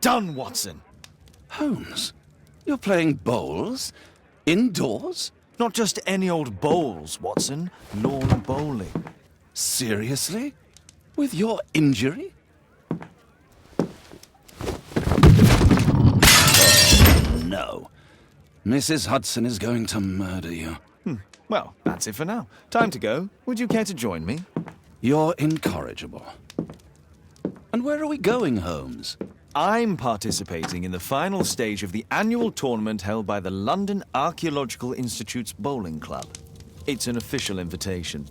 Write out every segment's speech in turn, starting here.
done, Watson. Holmes, you're playing bowls? Indoors? Not just any old bowls, Watson. Lawn bowling. Seriously? With your injury? Oh, no. Mrs. Hudson is going to murder you. Well, that's it for now. Time to go. Would you care to join me? You're incorrigible. And where are we going, Holmes? I'm participating in the final stage of the annual tournament held by the London Archaeological Institute's bowling club. It's an official invitation.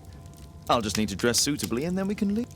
I'll just need to dress suitably and then we can leave.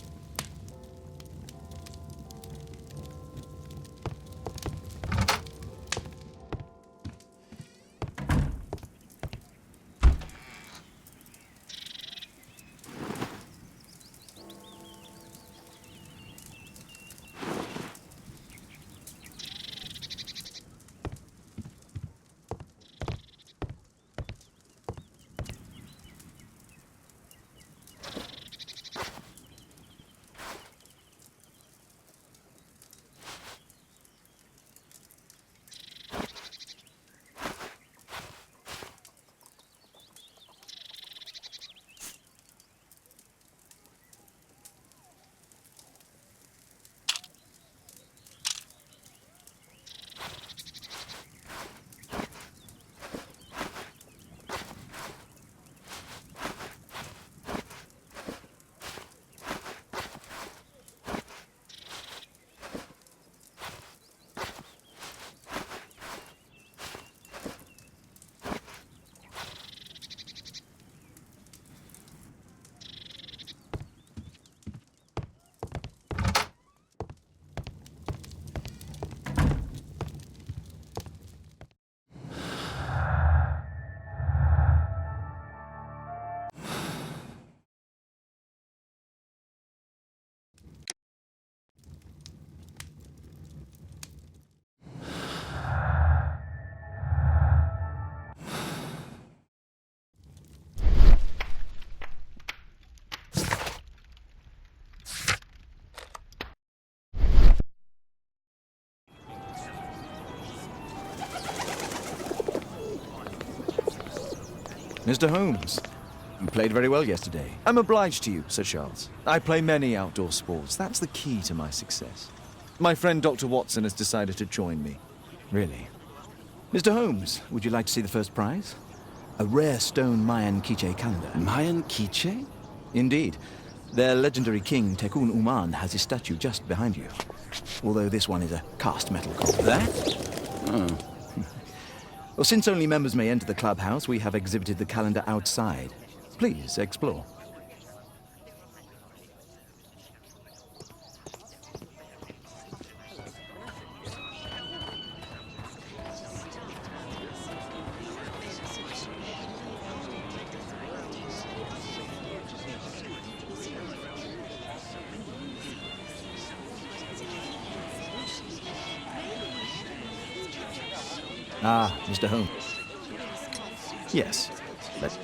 Mr. Holmes, you played very well yesterday. I'm obliged to you, Sir Charles. I play many outdoor sports. That's the key to my success. My friend Dr. Watson has decided to join me. Really? Mr. Holmes, would you like to see the first prize? A rare stone Mayan quiche calendar. Mayan quiche? Indeed. Their legendary king, Tekun Uman, has his statue just behind you. Although this one is a cast metal copy. That? Oh. Well, since only members may enter the clubhouse, we have exhibited the calendar outside. Please, explore. Ah, Mr. Holmes. Yes. Let's...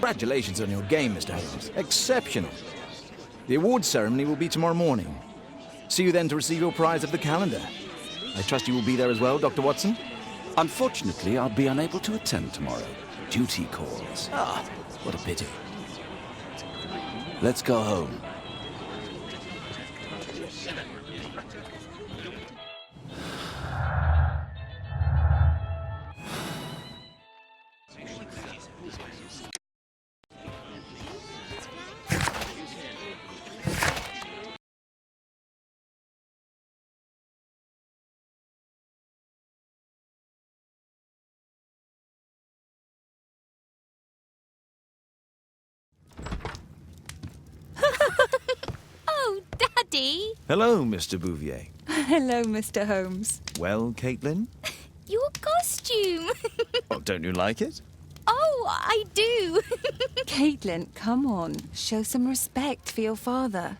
Congratulations on your game, Mr. Holmes. Exceptional. The awards ceremony will be tomorrow morning. See you then to receive your prize of the calendar. I trust you will be there as well, Dr. Watson? Unfortunately, I'll be unable to attend tomorrow. Duty calls. Ah, what a pity. Let's go home. Oh, Daddy! Hello, Mr. Bouvier. Hello, Mr. Holmes. Well, Caitlin? Your costume! Oh, don't you like it? Oh, I do! Caitlin, come on. Show some respect for your father.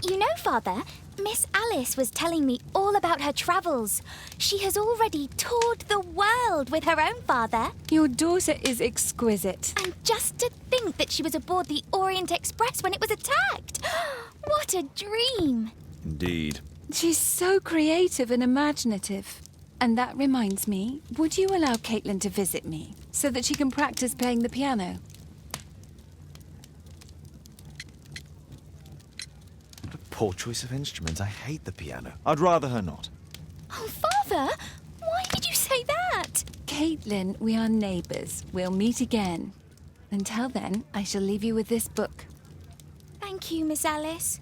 You know, Father, Miss Alice was telling me all about her travels. She has already toured the world with her own father. Your daughter is exquisite. And just to think that she was aboard the Orient Express when it was attacked. What a dream! Indeed. She's so creative and imaginative. And that reminds me, would you allow Caitlin to visit me so that she can practice playing the piano? What a poor choice of instrument. I hate the piano. I'd rather her not. Oh, Father, why did you say that? Caitlin, we are neighbours. We'll meet again. Until then, I shall leave you with this book. Thank you, Miss Alice.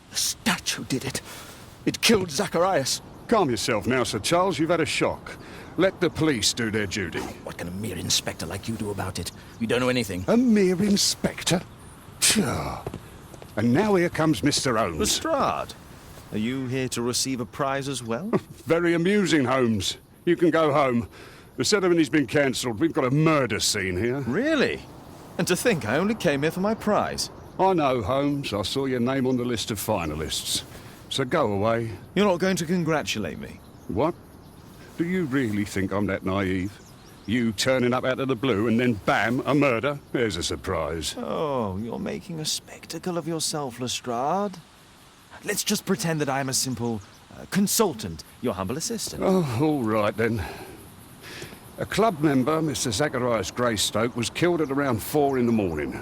The statue did it. It killed Zacharias. Calm yourself now, Sir Charles. You've had a shock. Let the police do their duty. What can a mere inspector like you do about it? You don't know anything. A mere inspector? Phew. And now here comes Mr. Holmes. Lestrade, are you here to receive a prize as well? Very amusing, Holmes. You can go home. The ceremony's been cancelled. We've got a murder scene here. Really? And to think I only came here for my prize. I know, Holmes. I saw your name on the list of finalists. So go away. You're not going to congratulate me? What? Do you really think I'm that naive? You turning up out of the blue and then bam, a murder? There's a surprise. Oh, you're making a spectacle of yourself, Lestrade. Let's just pretend that I am a simple consultant, your humble assistant. Oh, all right then. A club member, Mr. Zacharias Greystoke, was killed at around 4 in the morning.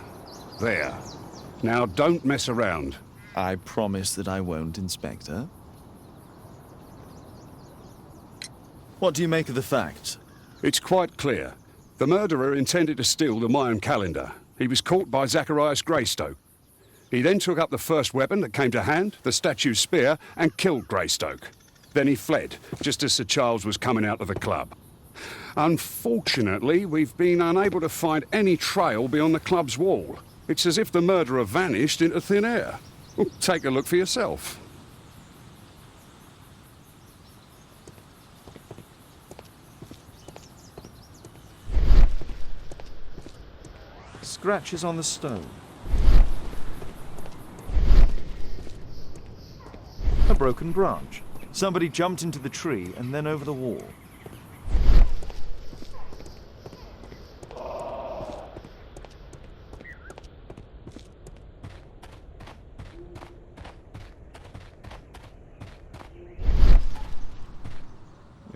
There. Now, don't mess around. I promise that I won't, Inspector. What do you make of the facts? It's quite clear. The murderer intended to steal the Mayan calendar. He was caught by Zacharias Greystoke. He then took up the first weapon that came to hand, the statue's spear, and killed Greystoke. Then he fled, just as Sir Charles was coming out of the club. Unfortunately, we've been unable to find any trail beyond the club's wall. It's as if the murderer vanished into thin air. Well, take a look for yourself. Scratches on the stone. A broken branch. Somebody jumped into the tree and then over the wall.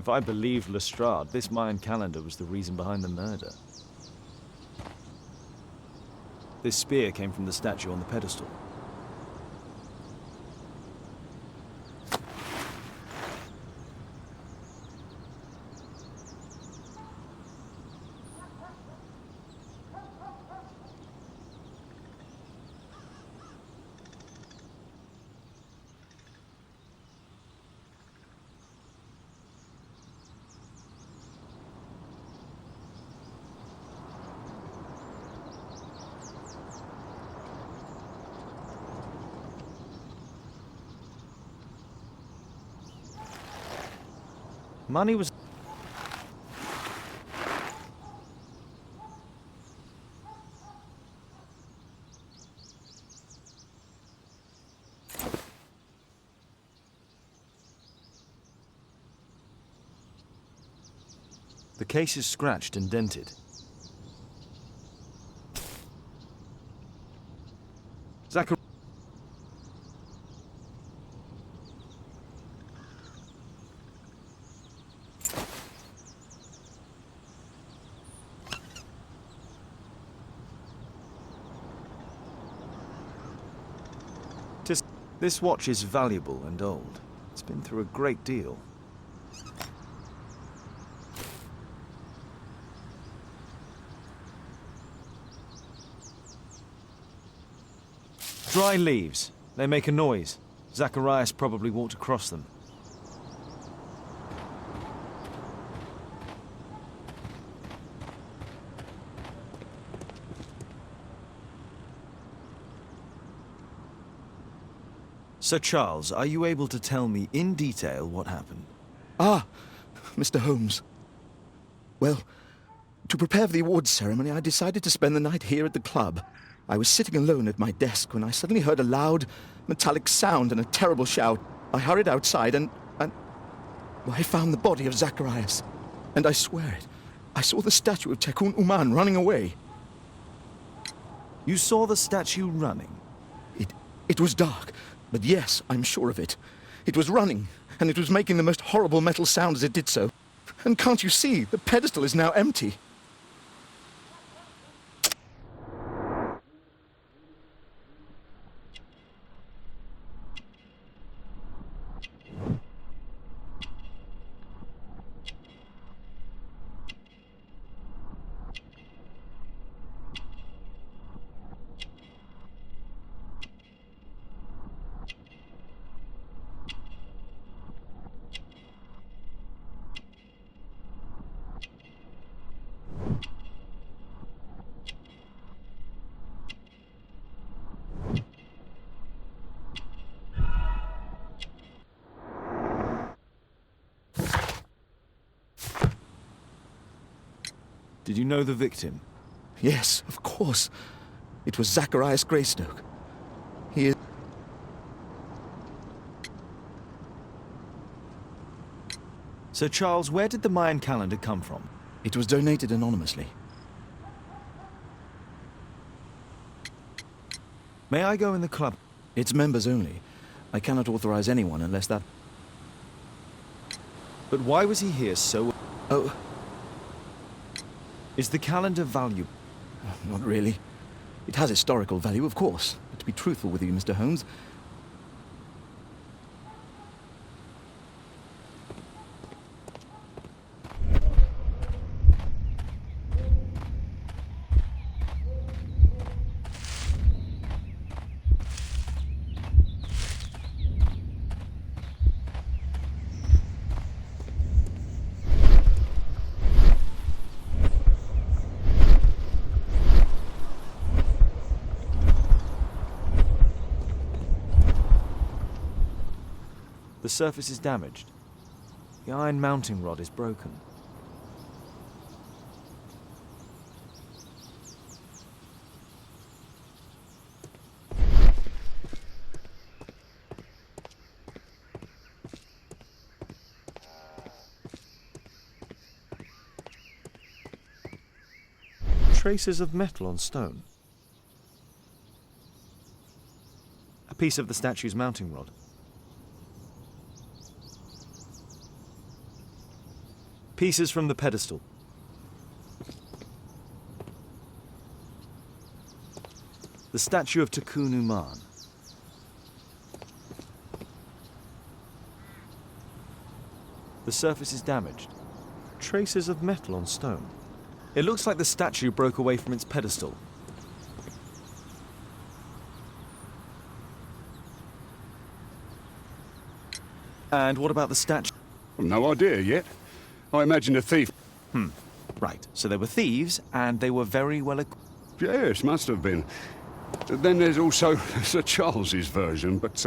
If I believed Lestrade, this Mayan calendar was the reason behind the murder. This spear came from the statue on the pedestal. Money was... The case is scratched and dented. Zachariah... This watch is valuable and old. It's been through a great deal. Dry leaves. They make a noise. Zacharias probably walked across them. Sir Charles, are you able to tell me in detail what happened? Ah, Mr. Holmes. Well, to prepare for the awards ceremony, I decided to spend the night here at the club. I was sitting alone at my desk when I suddenly heard a loud, metallic sound and a terrible shout. I hurried outside and I found the body of Zacharias. And I swear it, I saw the statue of Tekun Uman running away. You saw the statue running? It was dark. But yes, I'm sure of it. It was running, and it was making the most horrible metal sound as it did so. And can't you see? The pedestal is now empty. Did you know the victim? Yes, of course. It was Zacharias Greystoke. He is... Sir Charles, where did the Mayan calendar come from? It was donated anonymously. May I go in the club? It's members only. I cannot authorize anyone unless that... But why was he here so... Oh, Is the calendar valuable? not really. It has historical value, of course. But to be truthful with you, Mr. Holmes, The surface is damaged. The iron mounting rod is broken. Traces of metal on stone. A piece of the statue's mounting rod. Pieces from the pedestal. The statue of Takunuman. The surface is damaged. Traces of metal on stone. It looks like the statue broke away from its pedestal. And what about the statue? No idea yet. I imagine a thief. Right, so they were thieves, and they were very well equipped. Yes, must have been. Then there's also Sir Charles's version, but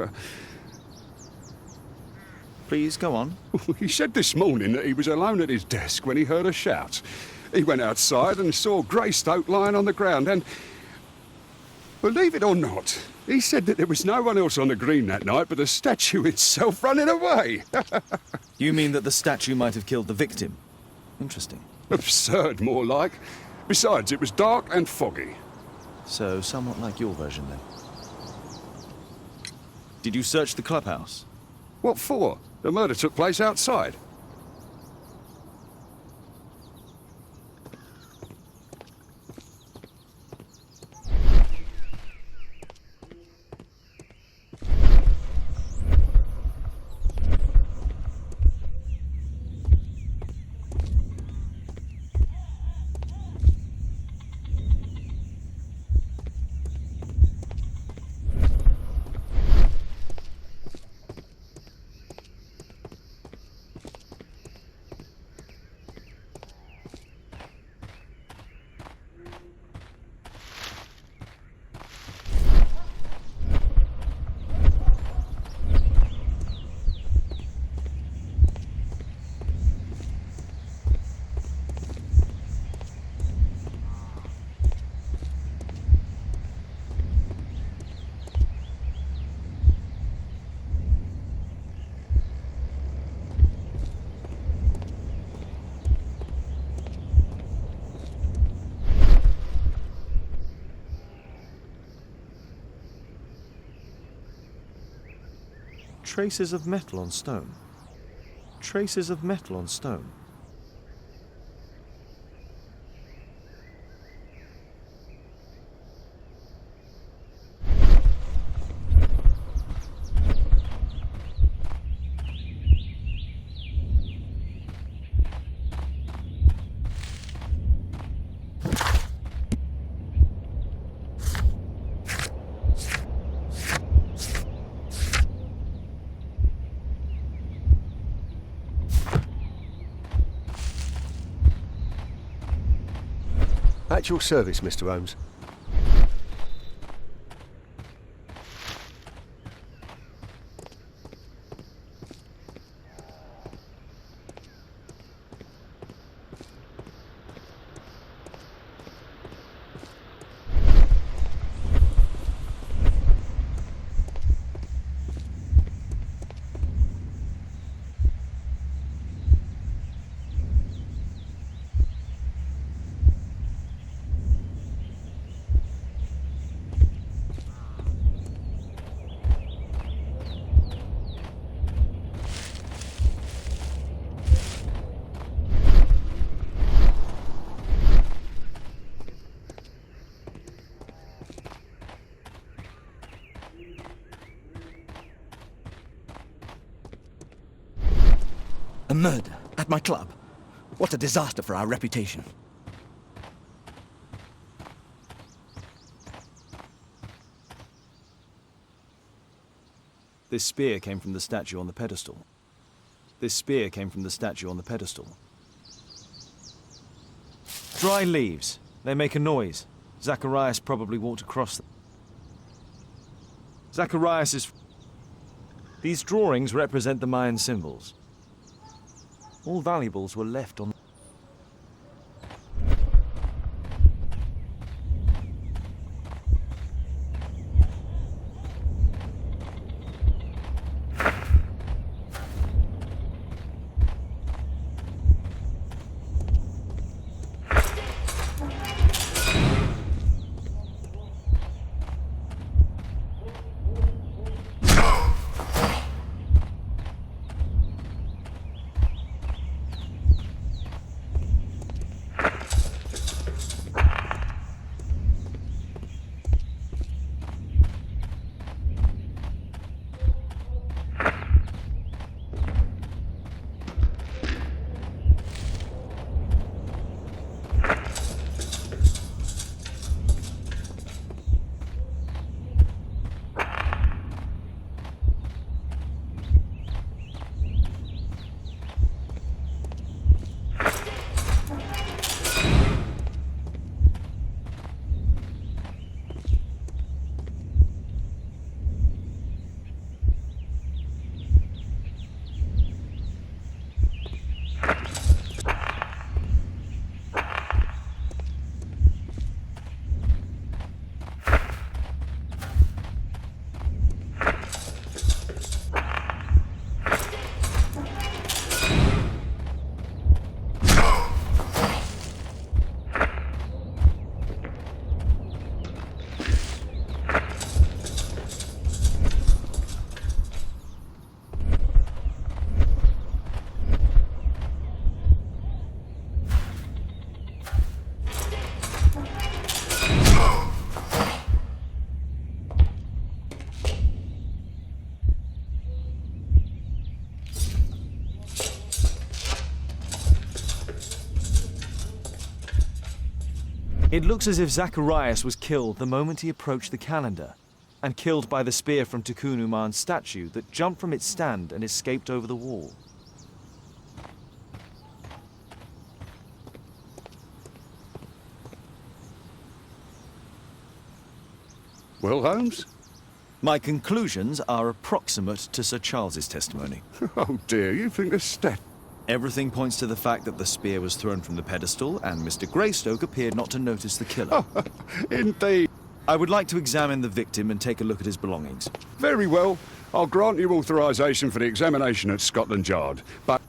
Please, go on. he said this morning that he was alone at his desk when he heard a shout. He went outside and saw Greystoke lying on the ground and, believe it or not, he said that there was no one else on the green that night but the statue itself running away. You mean that the statue might have killed the victim? Interesting. Absurd, more like. Besides, it was dark and foggy. So, somewhat like your version, then. Did you search the clubhouse? What for? The murder took place outside. Traces of metal on stone. Traces of metal on stone. At your service, Mr. Holmes. A murder at my club. What a disaster for our reputation. This spear came from the statue on the pedestal. This spear came from the statue on the pedestal. Dry leaves. They make a noise. Zacharias probably walked across them. Zacharias is... These drawings represent the Mayan symbols. All valuables were left on... It looks as if Zacharias was killed the moment he approached the calendar, and killed by the spear from Tukunuman's statue that jumped from its stand and escaped over the wall. Well, Holmes? My conclusions are approximate to Sir Charles's testimony. Oh dear, you think the Everything points to the fact that the spear was thrown from the pedestal, and Mr. Greystoke appeared not to notice the killer. Indeed. I would like to examine the victim and take a look at his belongings. Very well. I'll grant you authorization for the examination at Scotland Yard, but...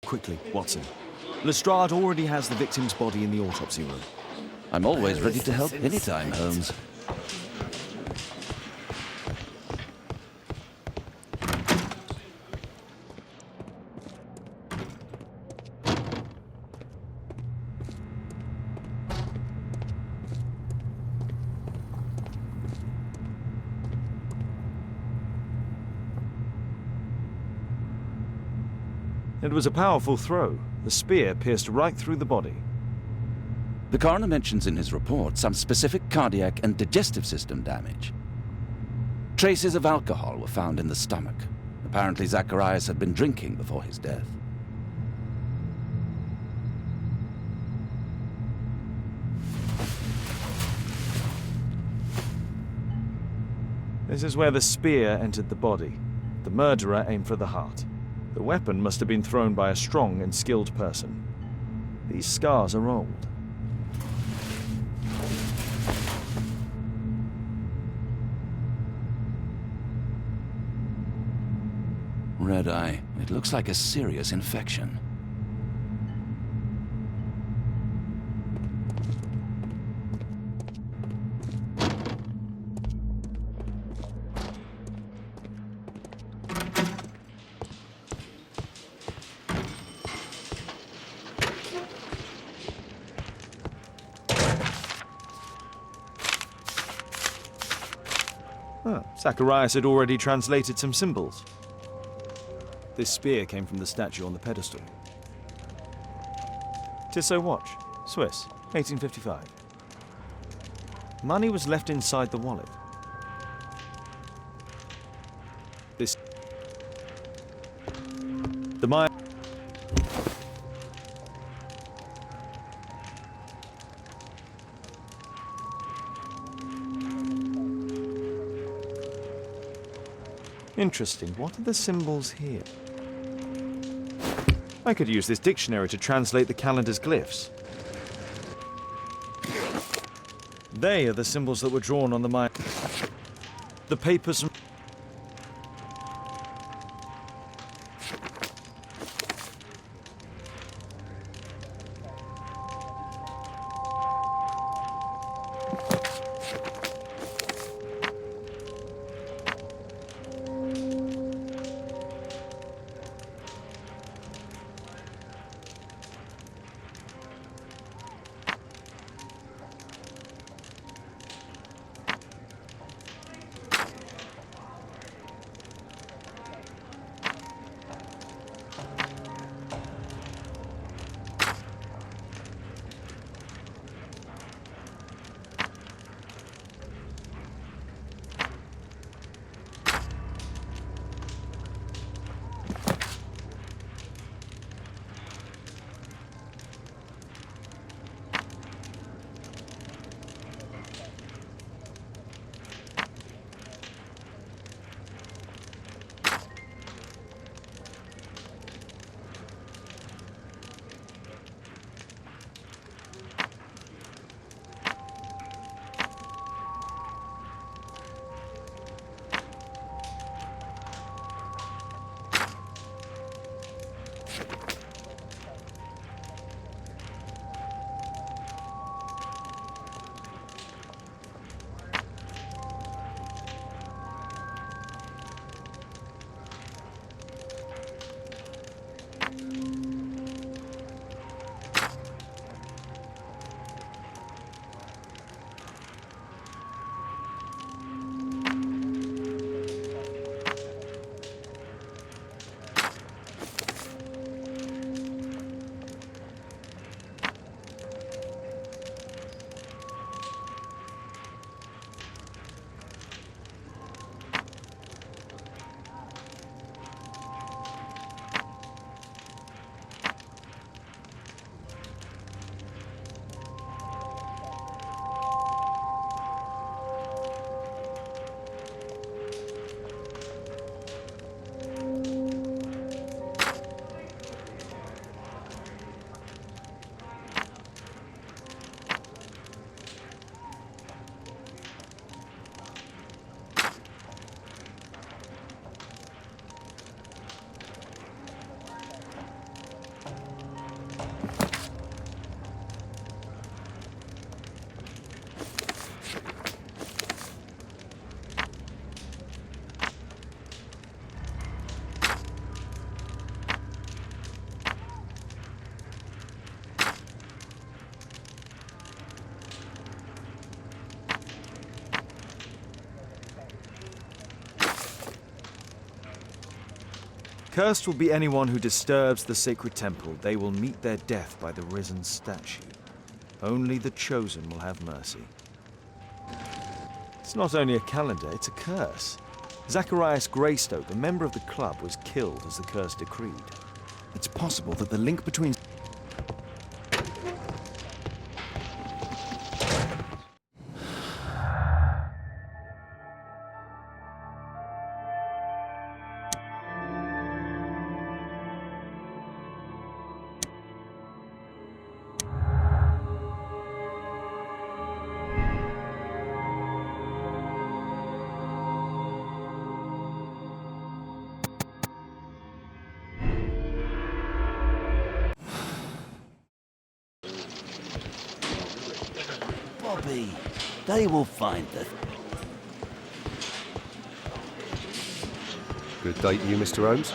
Quickly, Watson. Lestrade already has the victim's body in the autopsy room. I'm always ready to help anytime, Holmes. It was a powerful throw. The spear pierced right through the body. The coroner mentions in his report some specific cardiac and digestive system damage. Traces of alcohol were found in the stomach. Apparently Zacharias had been drinking before his death. This is where the spear entered the body. The murderer aimed for the heart. The weapon must have been thrown by a strong and skilled person. These scars are old. Red eye. It looks like a serious infection. Zacharias had already translated some symbols. This spear came from the statue on the pedestal. Tissot watch, Swiss, 1855. Money was left inside the wallet. The Maya... Interesting. What are the symbols here? I could use this dictionary to translate the calendar's glyphs. They are the symbols that were drawn on the Maya... The papers... Cursed will be anyone who disturbs the sacred temple. They will meet their death by the risen statue. Only the chosen will have mercy. It's not only a calendar, it's a curse. Zacharias Greystoke, a member of the club, was killed as the curse decreed. It's possible that the link between... Bobby, they will find the... Good day to you, Mr. Holmes.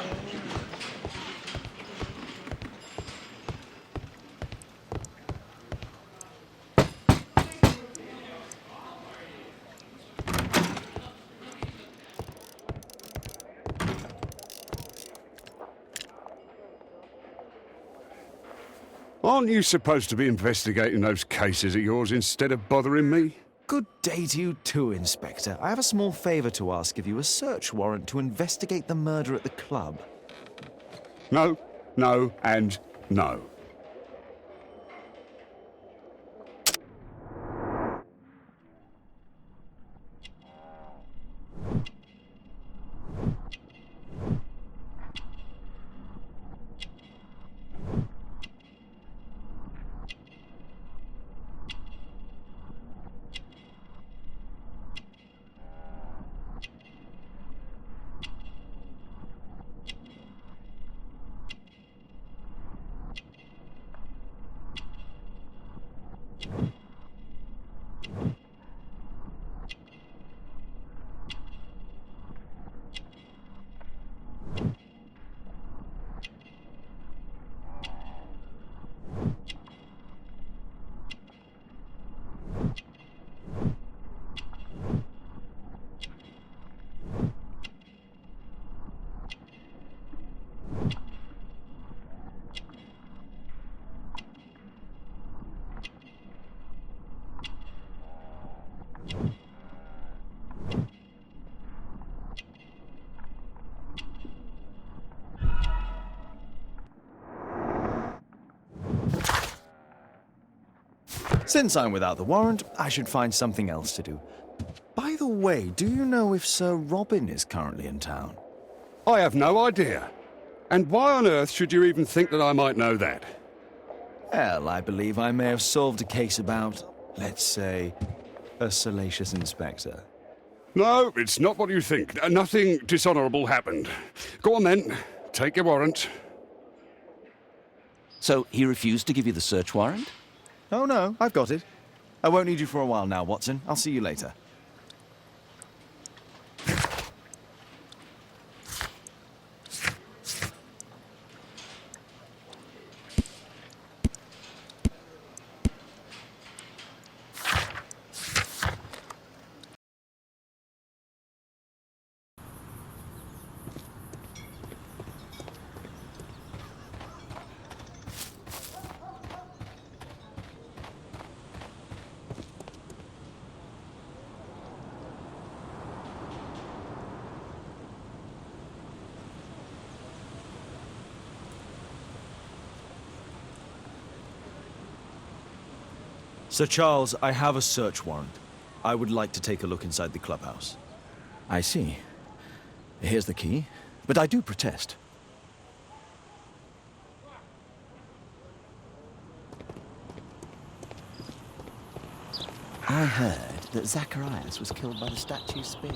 Aren't you supposed to be investigating those cases of yours instead of bothering me? Good day to you too, Inspector. I have a small favor to ask of you, a search warrant to investigate the murder at the club. No, no, and no. Since I'm without the warrant, I should find something else to do. By the way, do you know if Sir Robin is currently in town? I have no idea. And why on earth should you even think that I might know that? Well, I believe I may have solved a case about, let's say, a salacious inspector. No, it's not what you think. Nothing dishonourable happened. Go on then. Take your warrant. So he refused to give you the search warrant? Oh no, I've got it. I won't need you for a while now, Watson. I'll see you later. Sir Charles, I have a search warrant. I would like to take a look inside the clubhouse. I see. Here's the key, but I do protest. I heard that Zacharias was killed by the statue spear.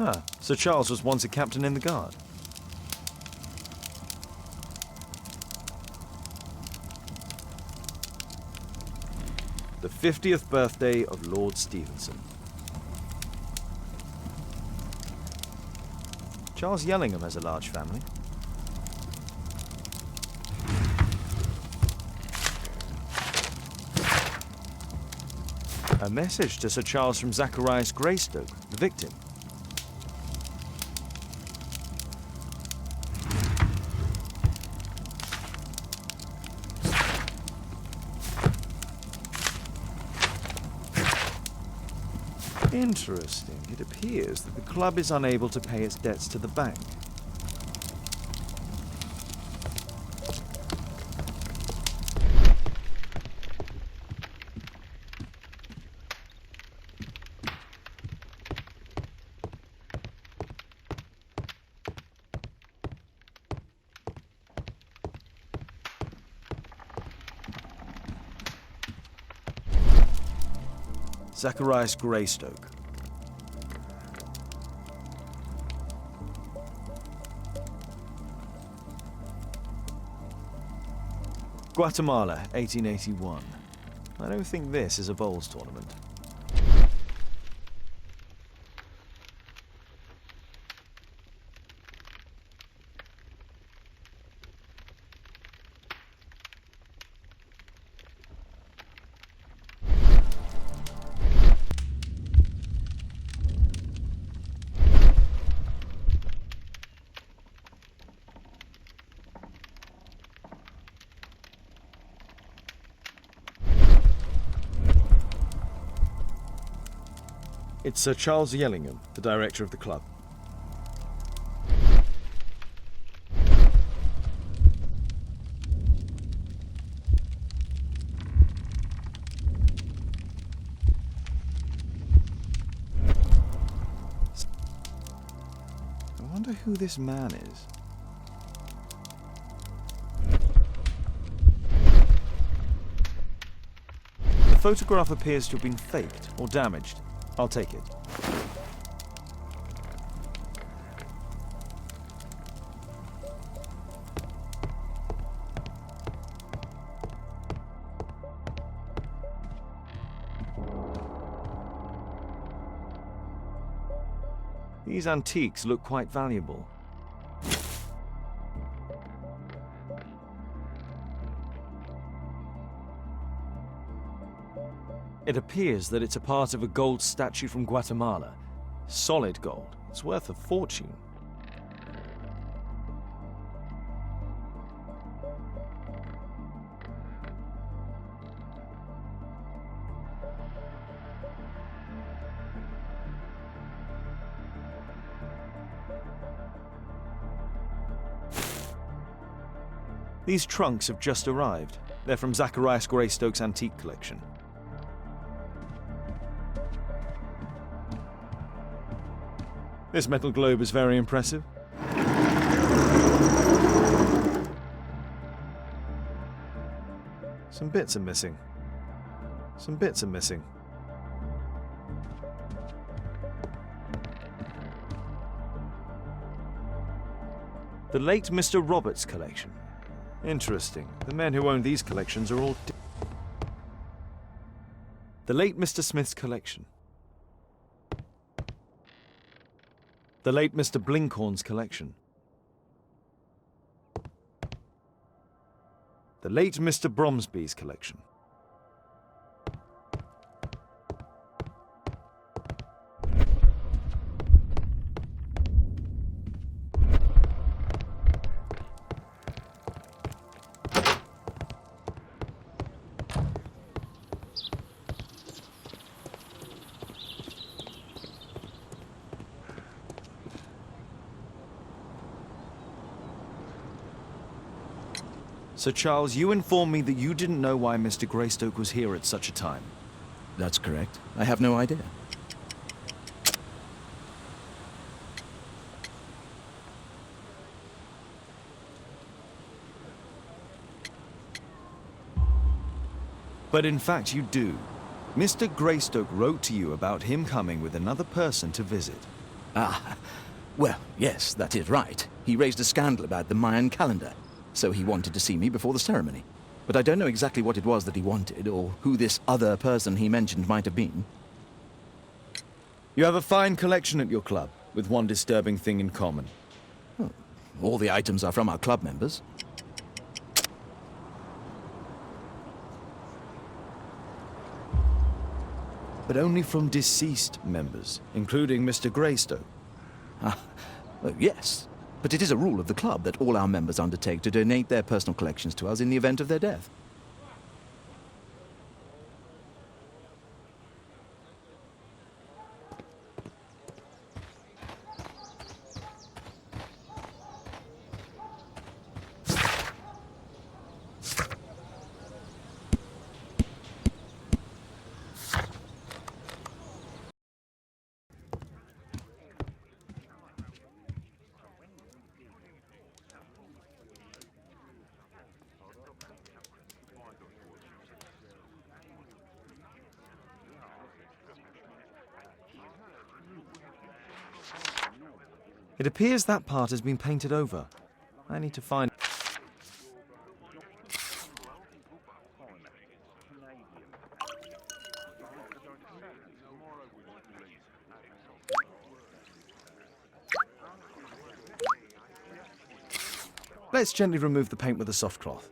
Ah, Sir Charles was once a captain in the guard. The 50th birthday of Lord Stevenson. Charles Yellingham has a large family. A message to Sir Charles from Zacharias Greystoke, the victim. Interesting. It appears that the club is unable to pay its debts to the bank. Zacharias Greystoke. Guatemala, 1881. I don't think this is a bowls tournament. It's Sir Charles Yellingham, the director of the club. I wonder who this man is. The photograph appears to have been faked or damaged. I'll take it. These antiques look quite valuable. It appears that it's a part of a gold statue from Guatemala. Solid gold. It's worth a fortune. These trunks have just arrived. They're from Zacharias Greystoke's antique collection. This metal globe is very impressive. Some bits are missing. Some bits are missing. The late Mr. Roberts' collection. Interesting. The men who own these collections are all... The late Mr. Smith's collection. The late Mr. Blinkhorn's collection. The late Mr. Bromsby's collection. Sir Charles, you informed me that you didn't know why Mr. Greystoke was here at such a time. That's correct. I have no idea. But in fact, you do. Mr. Greystoke wrote to you about him coming with another person to visit. Ah, well, yes, that is right. He raised a scandal about the Mayan calendar, so he wanted to see me before the ceremony. but I don't know exactly what it was that he wanted, or who this other person he mentioned might have been. You have a fine collection at your club, with one disturbing thing in common. All the items are from our club members. But only from deceased members, including Mr. Greystoke. Yes, but it is a rule of the club that all our members undertake to donate their personal collections to us in the event of their death. It appears that part has been painted over. I need to find... Let's gently remove the paint with a soft cloth.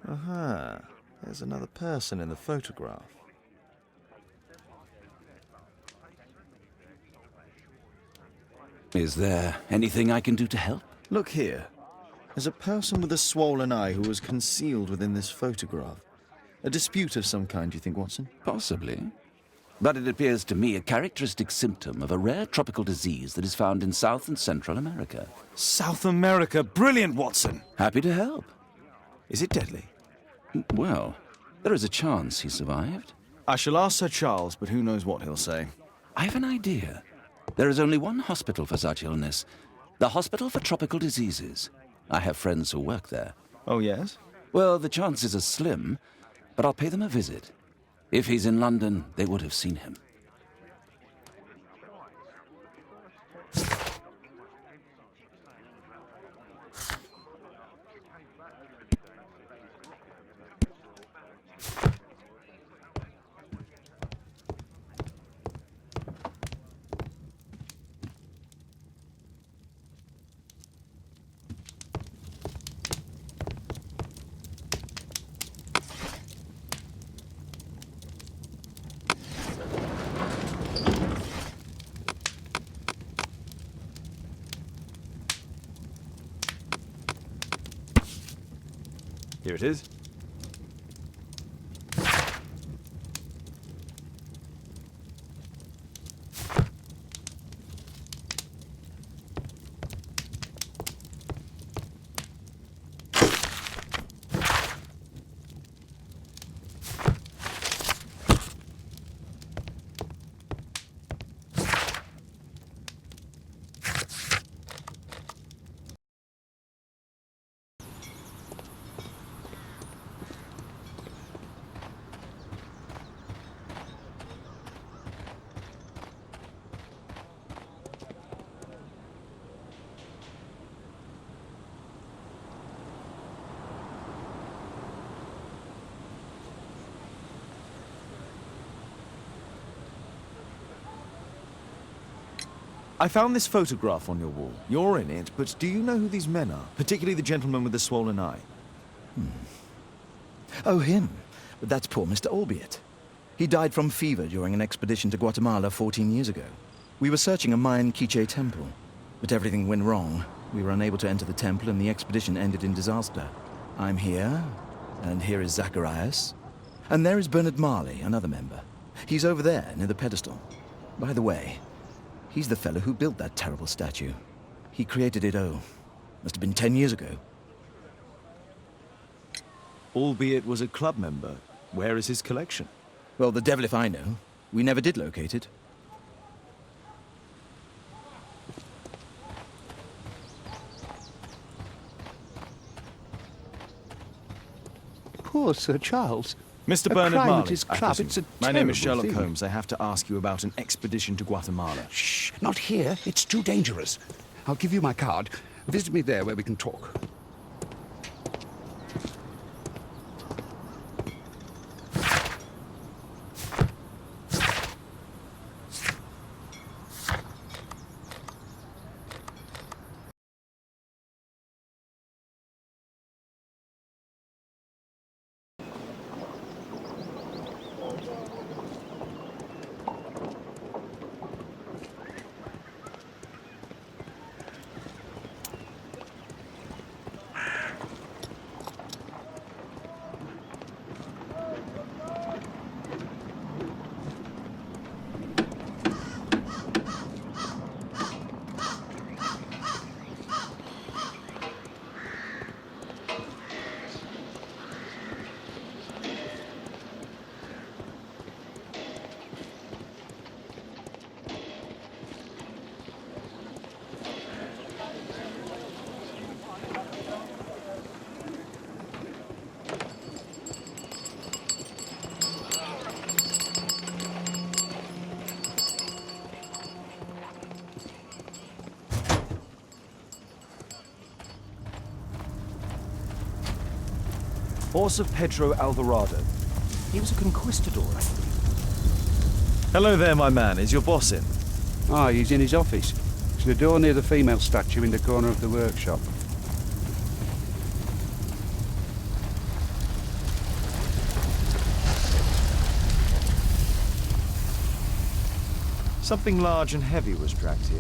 Aha, there's another person in the photograph. Is there anything I can do to help? Look here. There's a person with a swollen eye who was concealed within this photograph. A dispute of some kind, do you think, Watson? Possibly. But it appears to me a characteristic symptom of a rare tropical disease that is found in South and Central America. South America! Brilliant, Watson! Happy to help. Is it deadly? Well, there is a chance he survived. I shall ask Sir Charles, but who knows what he'll say. I have an idea. There is only one hospital for such illness. The Hospital for Tropical Diseases. I have friends who work there. Oh, yes? Well, the chances are slim, but I'll pay them a visit. If he's in London, they would have seen him. Here it is. I found this photograph on your wall. You're in it, but do you know who these men are? Particularly the gentleman with the swollen eye. Oh, him. But that's poor Mr. Albeit. He died from fever during an expedition to Guatemala 14 years ago. We were searching a Mayan Quiche temple, but everything went wrong. We were unable to enter the temple, and the expedition ended in disaster. I'm here, and here is Zacharias. And there is Bernard Marley, another member. He's over there, near the pedestal. By the way, he's the fellow who built that terrible statue. He created it, must have been 10 years ago. Albeit was a club member. Where is his collection? Well, the devil if I know. We never did locate it. Poor Sir Charles. Mr. A Bernard crime Marley, at his I club, presume. it's a My name is terrible Sherlock thing. Holmes. I have to ask you about an expedition to Guatemala. Shh, not here. It's too dangerous. I'll give you my card. Visit me there where we can talk. Horse of Pedro Alvarado. He was a conquistador, I believe. Hello there, my man. Is your boss in? Ah, he's in his office. It's the door near the female statue in the corner of the workshop. Something large and heavy was dragged here.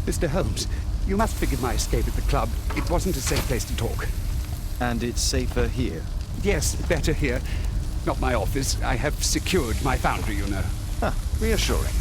Mr. Holmes, you must forgive my escape at the club. It wasn't a safe place to talk. And it's safer here. Yes, better here. Not my office. I have secured my foundry, you know. Huh, reassuring.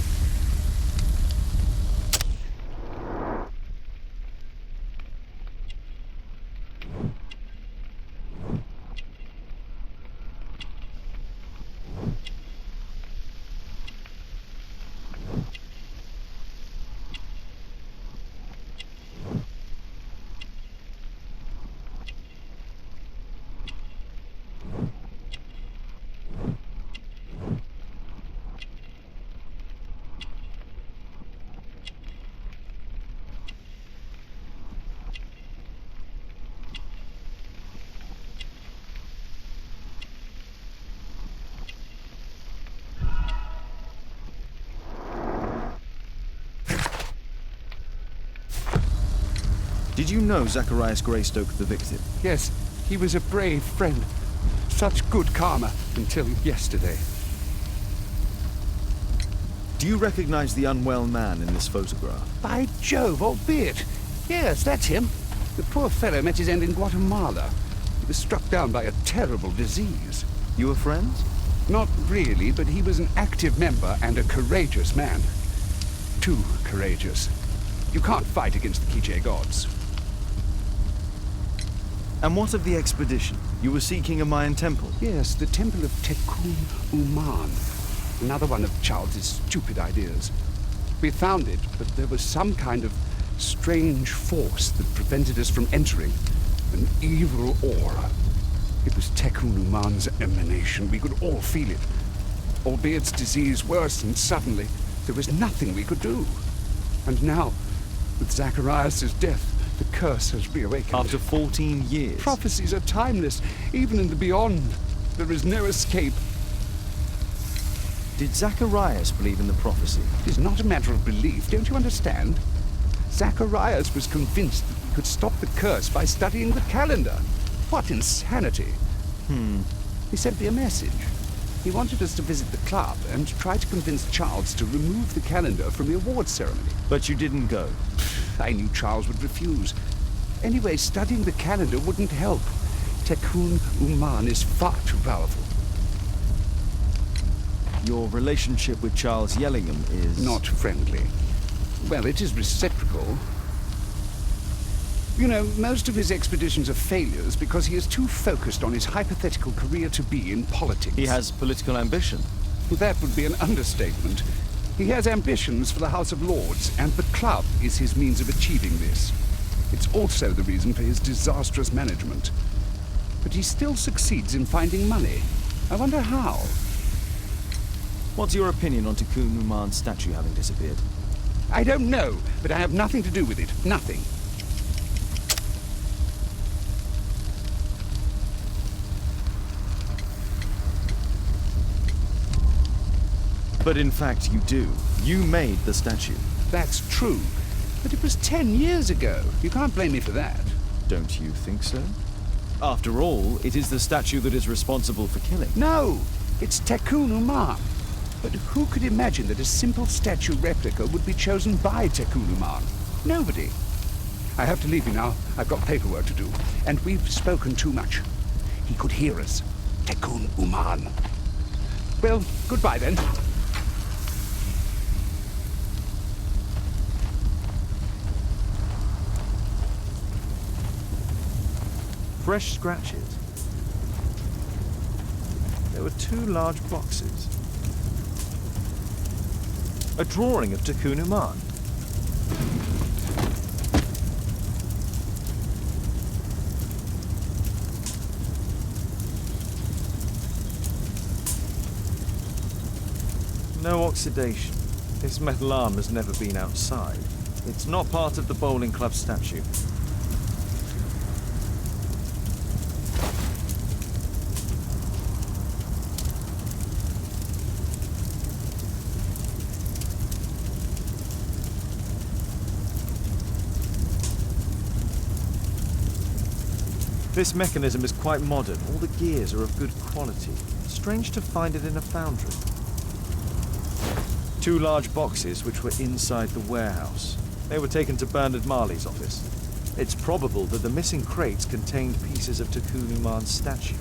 Did you know Zacharias Greystoke, the victim? Yes, he was a brave friend. Such good karma until yesterday. Do you recognize the unwell man in this photograph? By Jove, albeit. Yes, that's him. The poor fellow met his end in Guatemala. He was struck down by a terrible disease. You were friends? Not really, but he was an active member and a courageous man. Too courageous. You can't fight against the Quiche gods. And what of the expedition? You were seeking a Mayan temple? Yes, the temple of Tekun Uman. Another one of Charles's stupid ideas. We found it, but there was some kind of strange force that prevented us from entering. An evil aura. It was Tekun Uman's emanation. We could all feel it. Albeit its disease worsened suddenly, there was nothing we could do. And now, with Zacharias' death, the curse has reawakened. After 14 years? Prophecies are timeless. Even in the beyond, there is no escape. Did Zacharias believe in the prophecy? It is not a matter of belief, don't you understand? Zacharias was convinced that we could stop the curse by studying the calendar. What insanity! He sent me a message. He wanted us to visit the club and try to convince Charles to remove the calendar from the awards ceremony. But you didn't go? I knew Charles would refuse. Anyway, studying the calendar wouldn't help. Tekun Uman is far too powerful. Your relationship with Charles Yellingham is... Not friendly. Well, it is reciprocal. You know, most of his expeditions are failures because he is too focused on his hypothetical career to be in politics. He has political ambition. That would be an understatement. He has ambitions for the House of Lords, and the club is his means of achieving this. It's also the reason for his disastrous management. But he still succeeds in finding money. I wonder how. What's your opinion on Tikkun Uman's statue having disappeared? I don't know, but I have nothing to do with it. Nothing. But in fact, you do. You made the statue. That's true. But it was 10 years ago. You can't blame me for that. Don't you think so? After all, it is the statue that is responsible for killing. No, it's Tikkun Uman. But who could imagine that a simple statue replica would be chosen by Tikkun Uman? Nobody. I have to leave you now. I've got paperwork to do. And we've spoken too much. He could hear us. Tikkun Uman. Well, goodbye then. Fresh scratches. There were 2 large boxes. A drawing of Tikkun Uman. No oxidation. This metal arm has never been outside. It's not part of the bowling club statue. This mechanism is quite modern. All the gears are of good quality. Strange to find it in a foundry. 2 large boxes which were inside the warehouse. They were taken to Bernard Marley's office. It's probable that the missing crates contained pieces of Tikkun Uman's statue.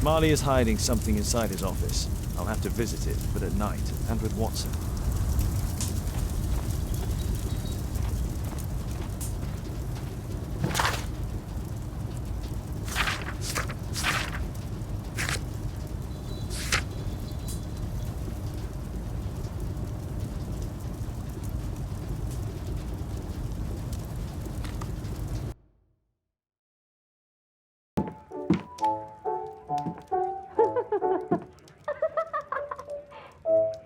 Marley is hiding something inside his office. I'll have to visit it, but at night, and with Watson.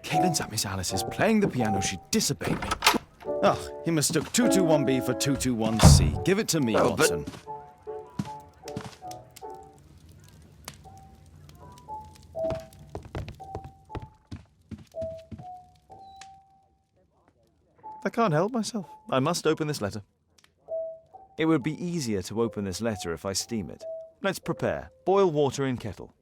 Caitlin's at Miss Alice's playing the piano. She disobeyed me. Oh, he mistook 221B for 221C. Give it to me, Watson. I can't help myself. I must open this letter. It would be easier to open this letter if I steam it. Let's prepare. Boil water in kettle.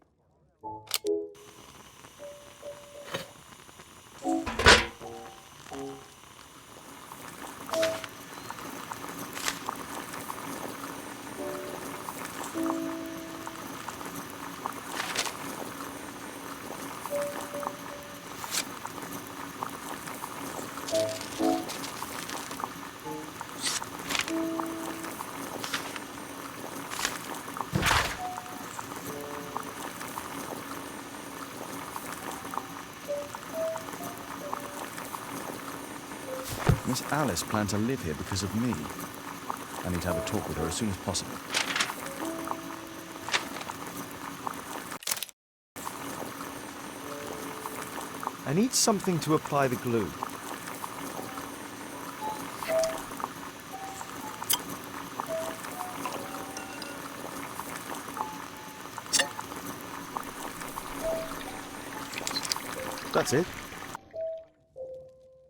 Miss Alice planned to live here because of me. I need to have a talk with her as soon as possible. I need something to apply the glue. That's it.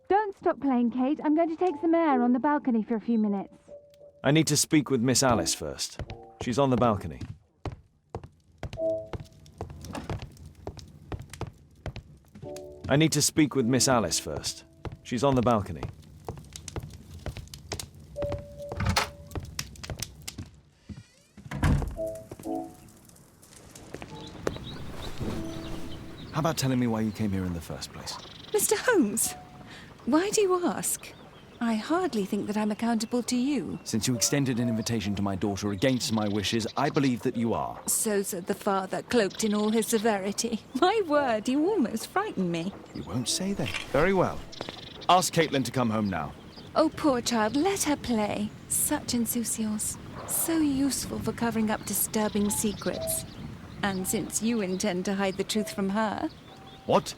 Don't stop playing, Kate. I'm going to take some air on the balcony for a few minutes. I need to speak with Miss Alice first. She's on the balcony. I need to speak with Miss Alice first. She's on the balcony. How about telling me why you came here in the first place? Mr. Holmes, why do you ask? I hardly think that I'm accountable to you. Since you extended an invitation to my daughter against my wishes, I believe that you are. So said the father, cloaked in all his severity. My word, you almost frightened me. You won't say that. Very well. Ask Caitlin to come home now. Oh, poor child, let her play. Such insouciance. So useful for covering up disturbing secrets. And since you intend to hide the truth from her... What?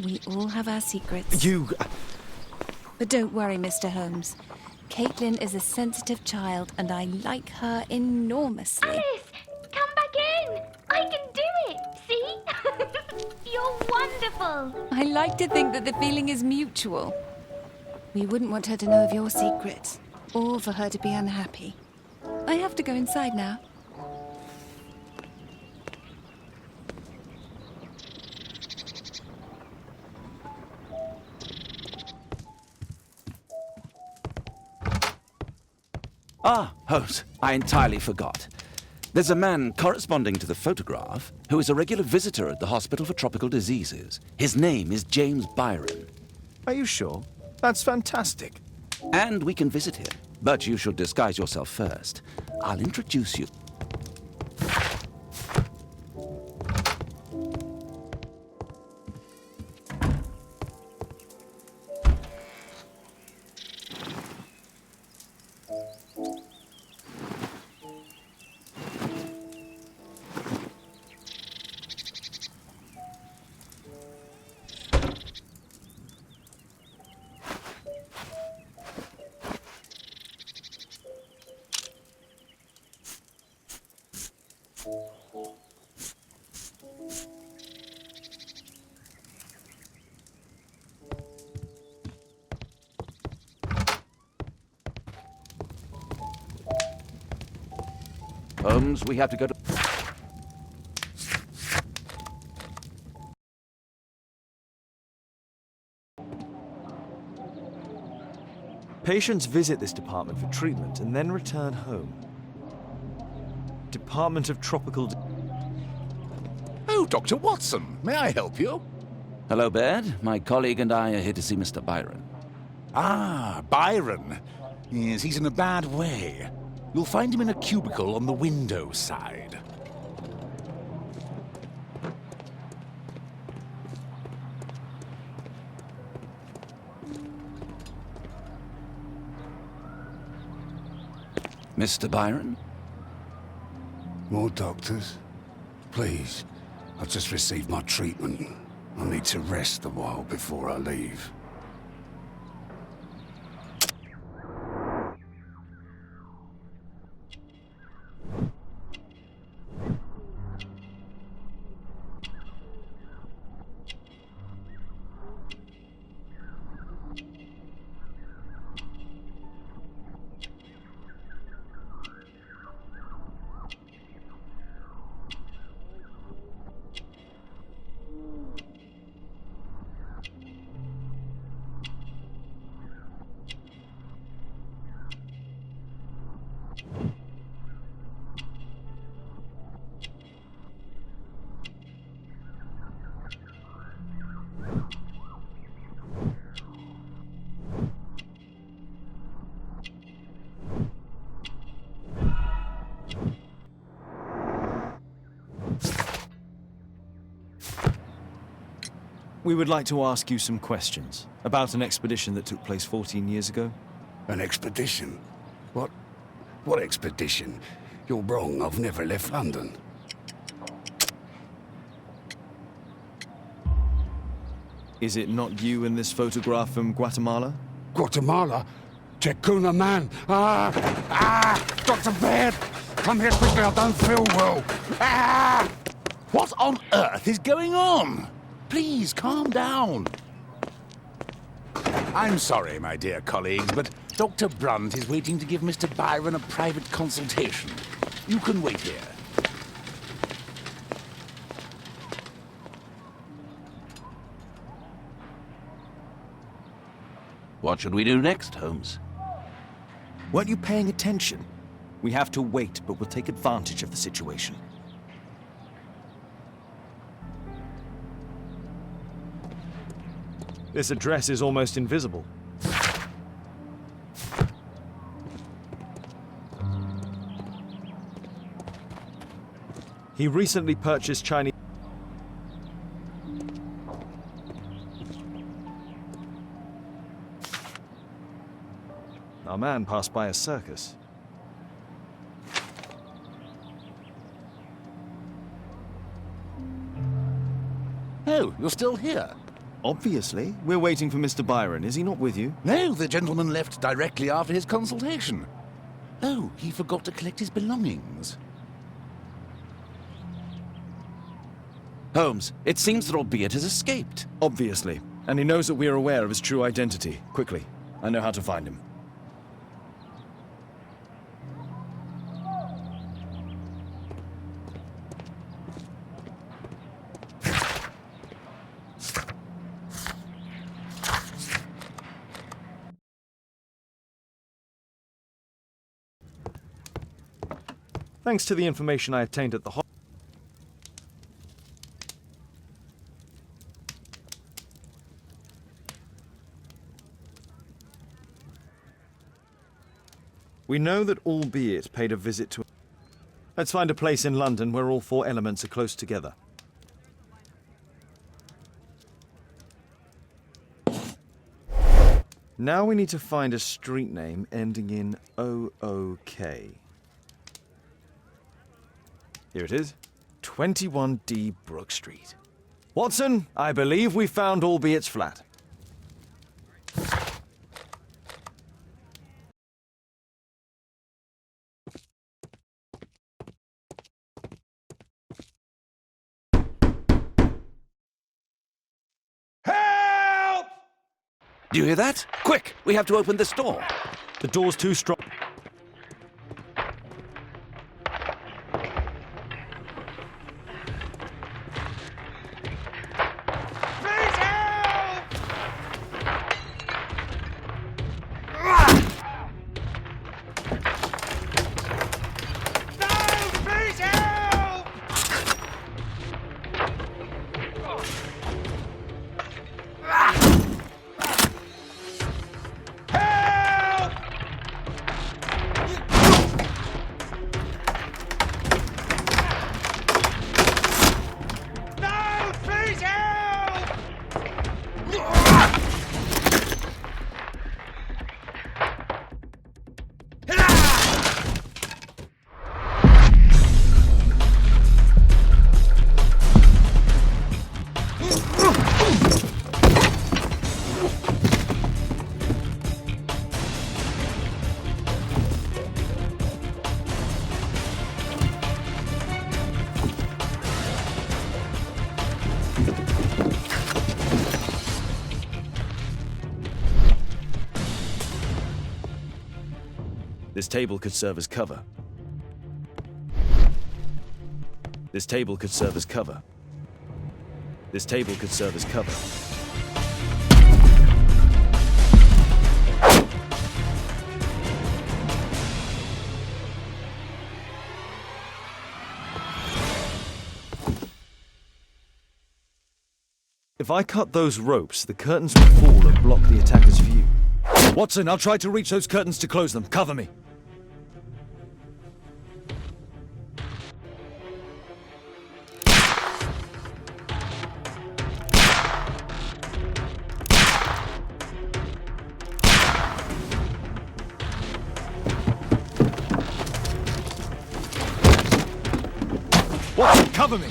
We all have our secrets. You... But don't worry, Mr. Holmes. Caitlin is a sensitive child, and I like her enormously. Alice, come back in. I can do it. See? You're wonderful. I like to think that the feeling is mutual. We wouldn't want her to know of your secrets, or for her to be unhappy. I have to go inside now. Ah, Holmes, I entirely forgot. There's a man corresponding to the photograph who is a regular visitor at the Hospital for Tropical Diseases. His name is James Byron. Are you sure? That's fantastic. And we can visit him. But you should disguise yourself first. I'll introduce you. Holmes, we have to go to... Patients visit this department for treatment and then return home. Department of Tropical... Oh, Dr. Watson, may I help you? Hello, Baird. My colleague and I are here to see Mr. Byron. Ah, Byron. Yes, he's in a bad way. You'll find him in a cubicle on the window side. Mr. Byron? More doctors? Please. I've just received my treatment. I need to rest a while before I leave. We would like to ask you some questions about an expedition that took place 14 years ago. An expedition? What expedition? You're wrong, I've never left London. Is it not you in this photograph from Guatemala? Guatemala? Checuna man! Dr. Baird! Come here quickly, I don't feel well! What on earth is going on? Please, calm down. I'm sorry, my dear colleagues, but Dr. Brunt is waiting to give Mr. Byron a private consultation. You can wait here. What should we do next, Holmes? Weren't you paying attention? We have to wait, but we'll take advantage of the situation. This address is almost invisible. He recently purchased Chinese... Our man passed by a circus. Oh, you're still here? Obviously. We're waiting for Mr. Byron. Is he not with you? No, the gentleman left directly after his consultation. Oh, he forgot to collect his belongings. Holmes, it seems that albeit has escaped. Obviously. And he knows that we're aware of his true identity. Quickly. I know how to find him. Thanks to the information I obtained at the hospital. We know that albeit paid a visit to... Let's find a place in London where all four elements are close together. Now we need to find a street name ending in OOK. Here it is. 21D Brook Street. Watson, I believe we found albeit's flat. Help! Do you hear that? Quick, we have to open this door. The door's too strong. This table could serve as cover. This table could serve as cover. This table could serve as cover. If I cut those ropes, the curtains will fall and block the attacker's view. Watson, I'll try to reach those curtains to close them. Cover me. Watson, cover me!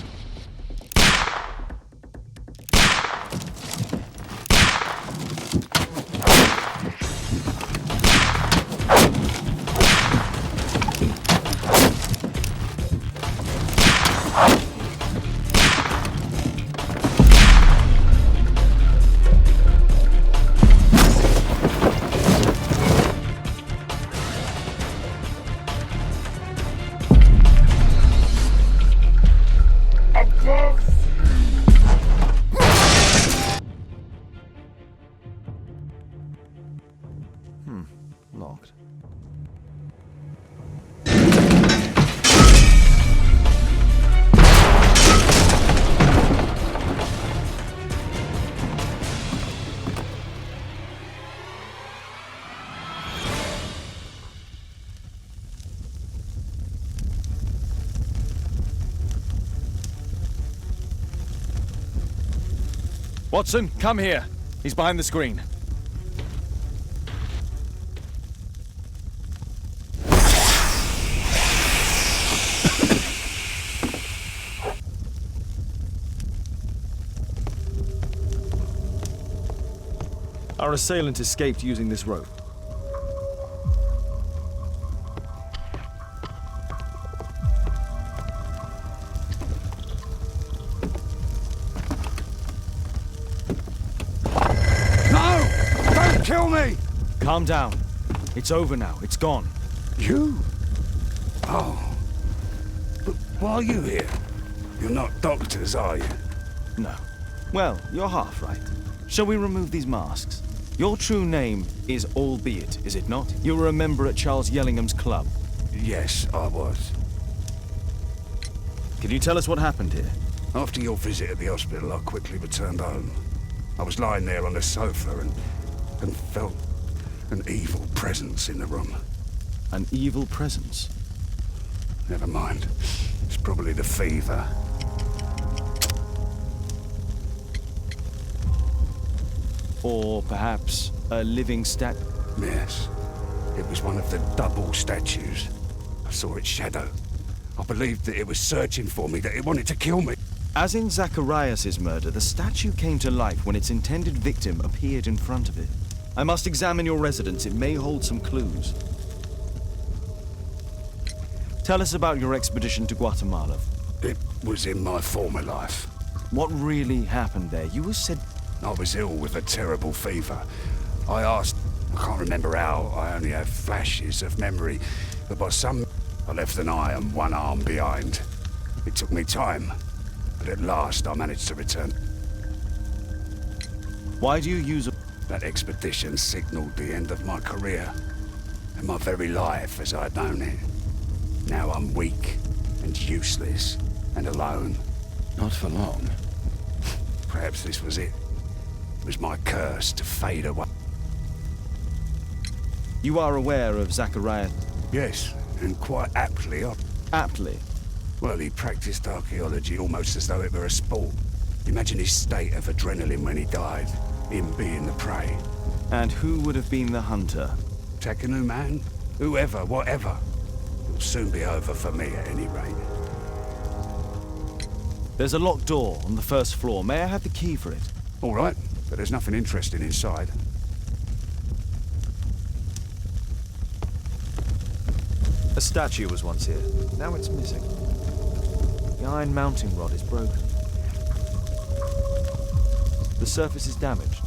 Locked. Watson, come here. He's behind the screen. Our assailant escaped using this rope. No! Don't kill me! Calm down. It's over now. It's gone. You? Oh. But why are you here? You're not doctors, are you? No. Well, you're half right. Shall we remove these masks? Your true name is Albeit, is it not? You were a member at Charles Yellingham's club. Yes, I was. Can you tell us what happened here? After your visit at the hospital, I quickly returned home. I was lying there on the sofa and felt an evil presence in the room. An evil presence? Never mind. It's probably the fever. Or perhaps a living stat... Yes. It was one of the double statues. I saw its shadow. I believed that it was searching for me, that it wanted to kill me. As in Zacharias' murder, the statue came to life when its intended victim appeared in front of it. I must examine your residence. It may hold some clues. Tell us about your expedition to Guatemala. It was in my former life. What really happened there? You were said... I was ill with a terrible fever. I asked... I can't remember how. I only have flashes of memory. But by some... I left an eye and one arm behind. It took me time. But at last I managed to return. Why do you use a... That expedition signaled the end of my career. And my very life as I'd known it. Now I'm weak and useless and alone. Not for long. Perhaps this was it. It was my curse to fade away. You are aware of Zacharias? Yes, and quite aptly. Aptly? Well, he practiced archaeology almost as though it were a sport. Imagine his state of adrenaline when he died, him being the prey. And who would have been the hunter? Takanu man? Whoever, whatever. It'll soon be over for me at any rate. There's a locked door on the first floor. May I have the key for it? All right, but there's nothing interesting inside. A statue was once here. Now it's missing. The iron mounting rod is broken. The surface is damaged.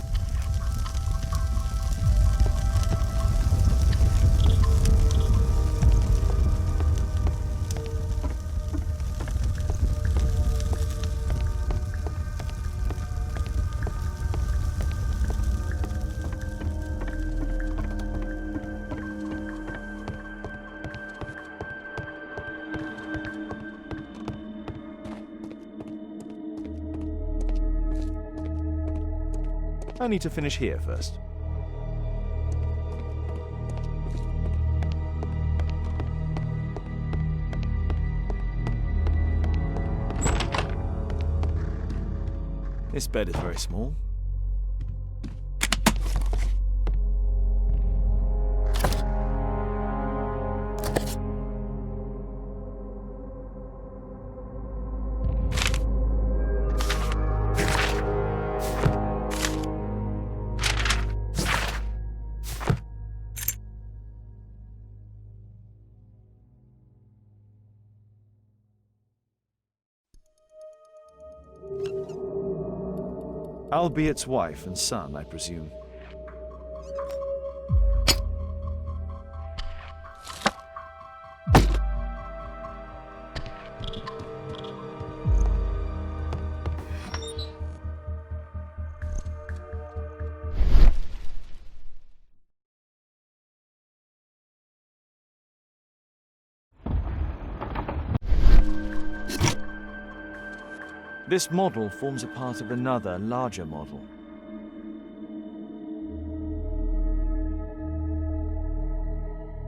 I need to finish here first. This bed is very small. Albiet's wife and son, I presume. This model forms a part of another, larger model.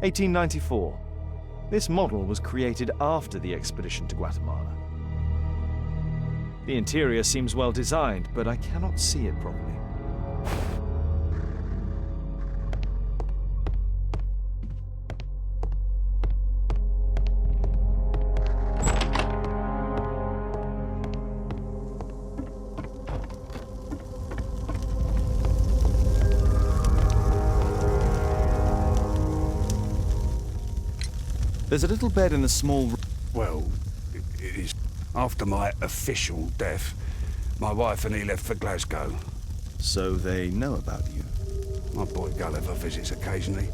(1894). This model was created after the expedition to Guatemala. The interior seems well designed, but I cannot see it properly. There's a little bed in a small room. Well, it is after my official death. My wife and he left for Glasgow. So they know about you. My boy Gulliver visits occasionally.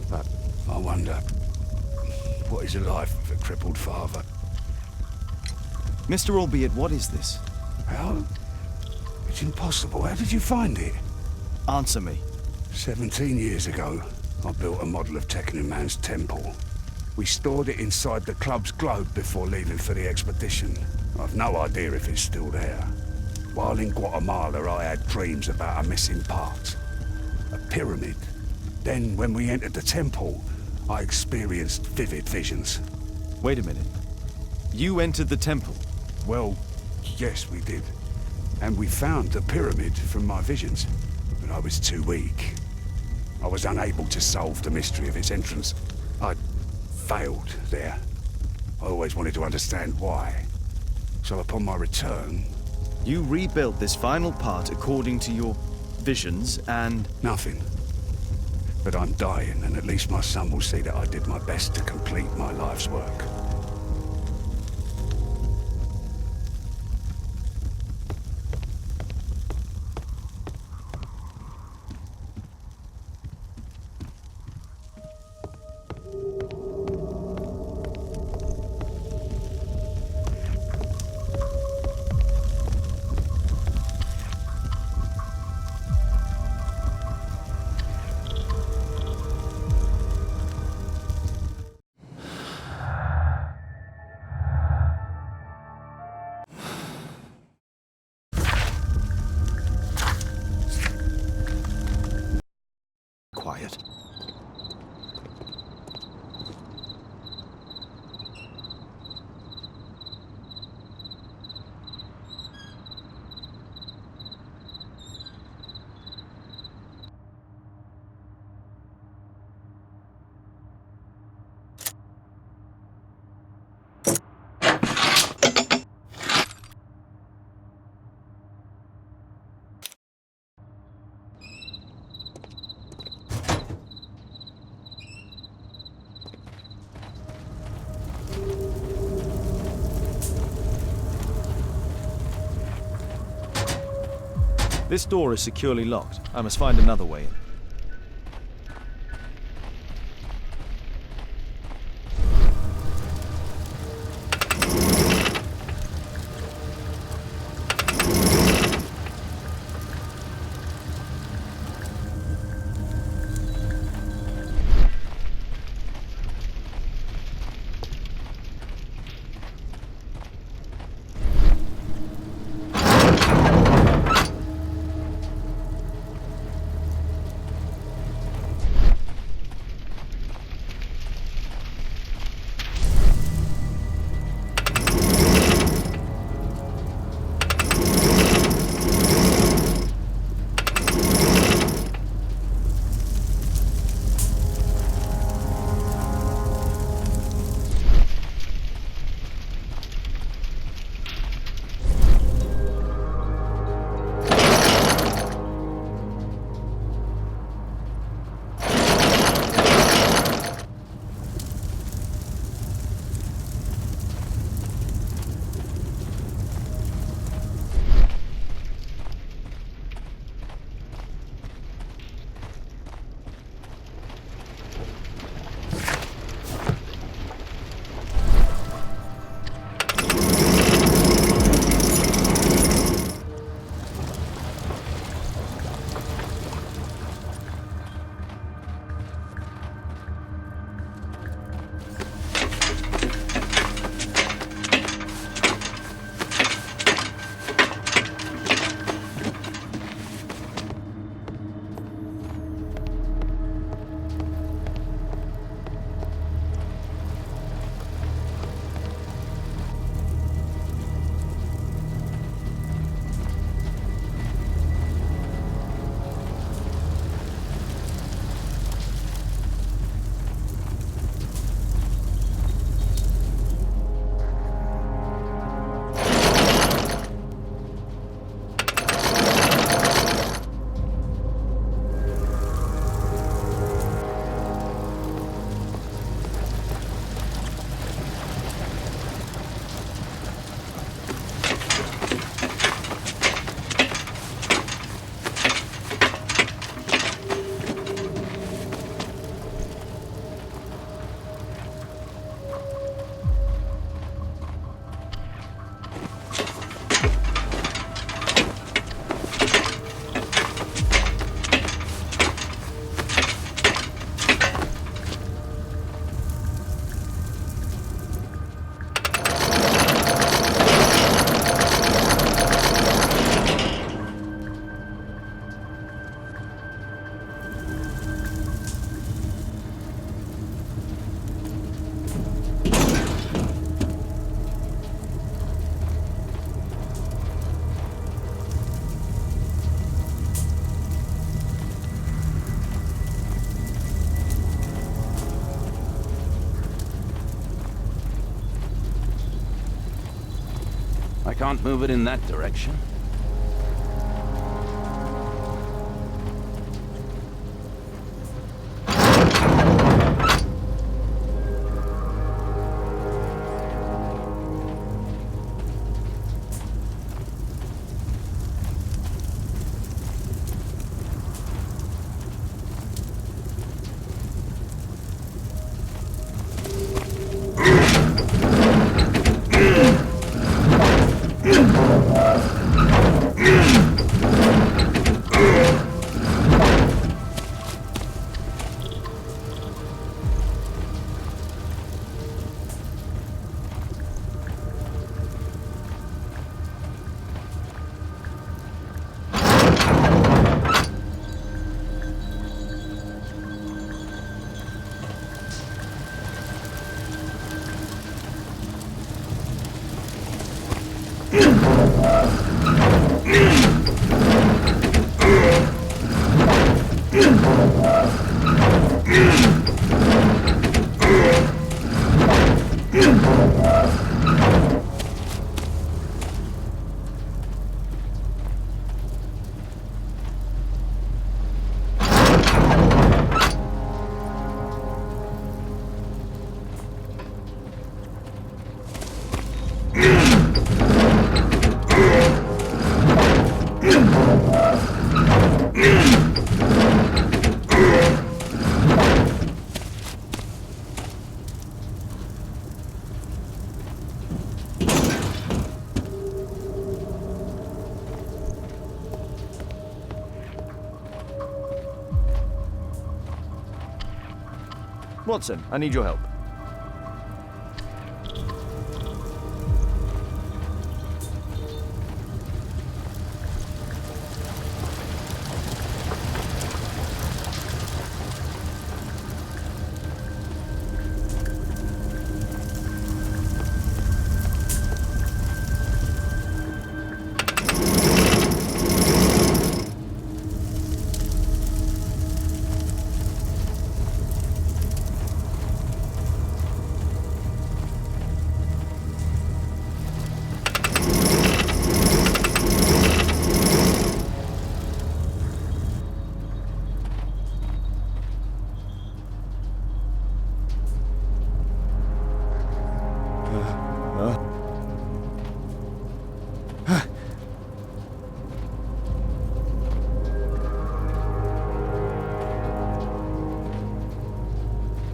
But I wonder, what is a life with a crippled father? Mr. Albeit, what is this? How? It's impossible. How did you find it? Answer me. 17 years ago, I built a model of Tekkening Man's temple. We stored it inside the club's globe before leaving for the expedition. I've no idea if it's still there. While in Guatemala, I had dreams about a missing part. A pyramid. Then, when we entered the temple, I experienced vivid visions. Wait a minute. You entered the temple? Well, yes, we did. And we found the pyramid from my visions. But I was too weak. I was unable to solve the mystery of its entrance. I failed there. I always wanted to understand why. So upon my return... You rebuilt this final part according to your visions and... Nothing. But I'm dying, and at least my son will see that I did my best to complete my life's work. Quiet. This door is securely locked. I must find another way in. Can't move it in that direction. Watson, I need your help.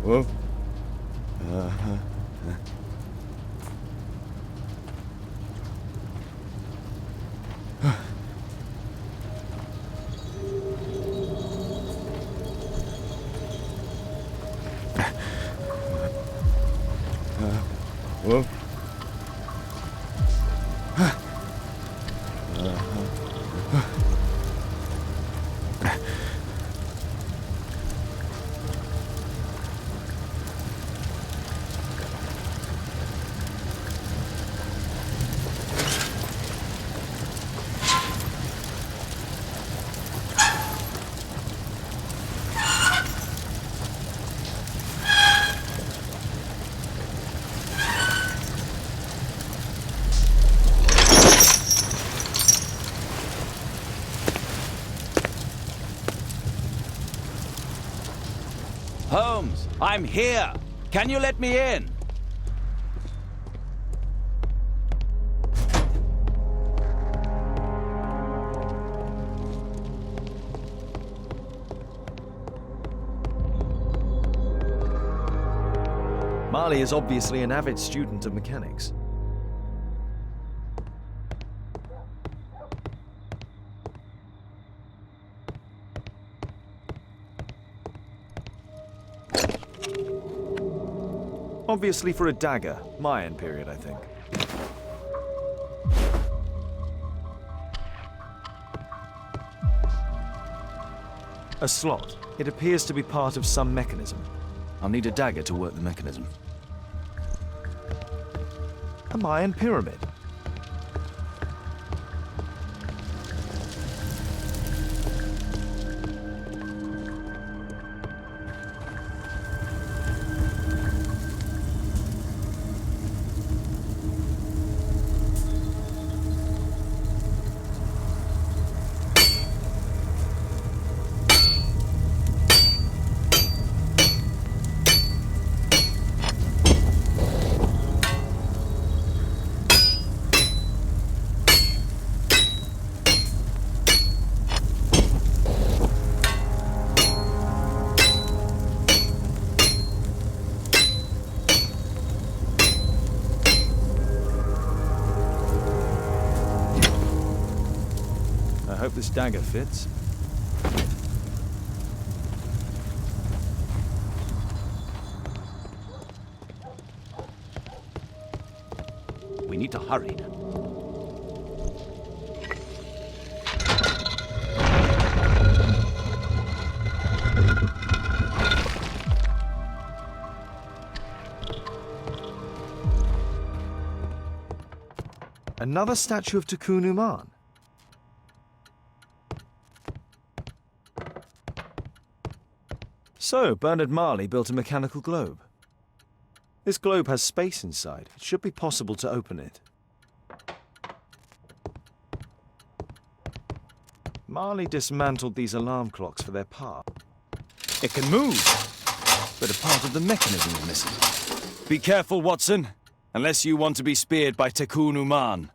Whoa. Whoa. Holmes, I'm here. Can you let me in? Marley is obviously an avid student of mechanics. Obviously for a dagger. Mayan period, I think. A slot. It appears to be part of some mechanism. I'll need a dagger to work the mechanism. A Mayan pyramid. this dagger fits. We need to hurry now. Another statue of Conan. So, Bernard Marley built a mechanical globe. This globe has space inside. It should be possible to open it. Marley dismantled these alarm clocks for their part. It can move, but a part of the mechanism is missing. Be careful, Watson, unless you want to be speared by Tikkun Uman.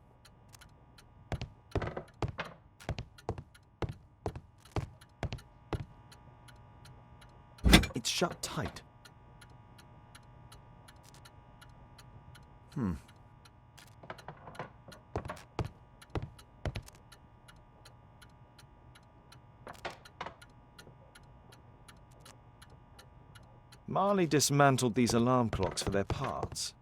It's shut tight. Marley dismantled these alarm clocks for their parts.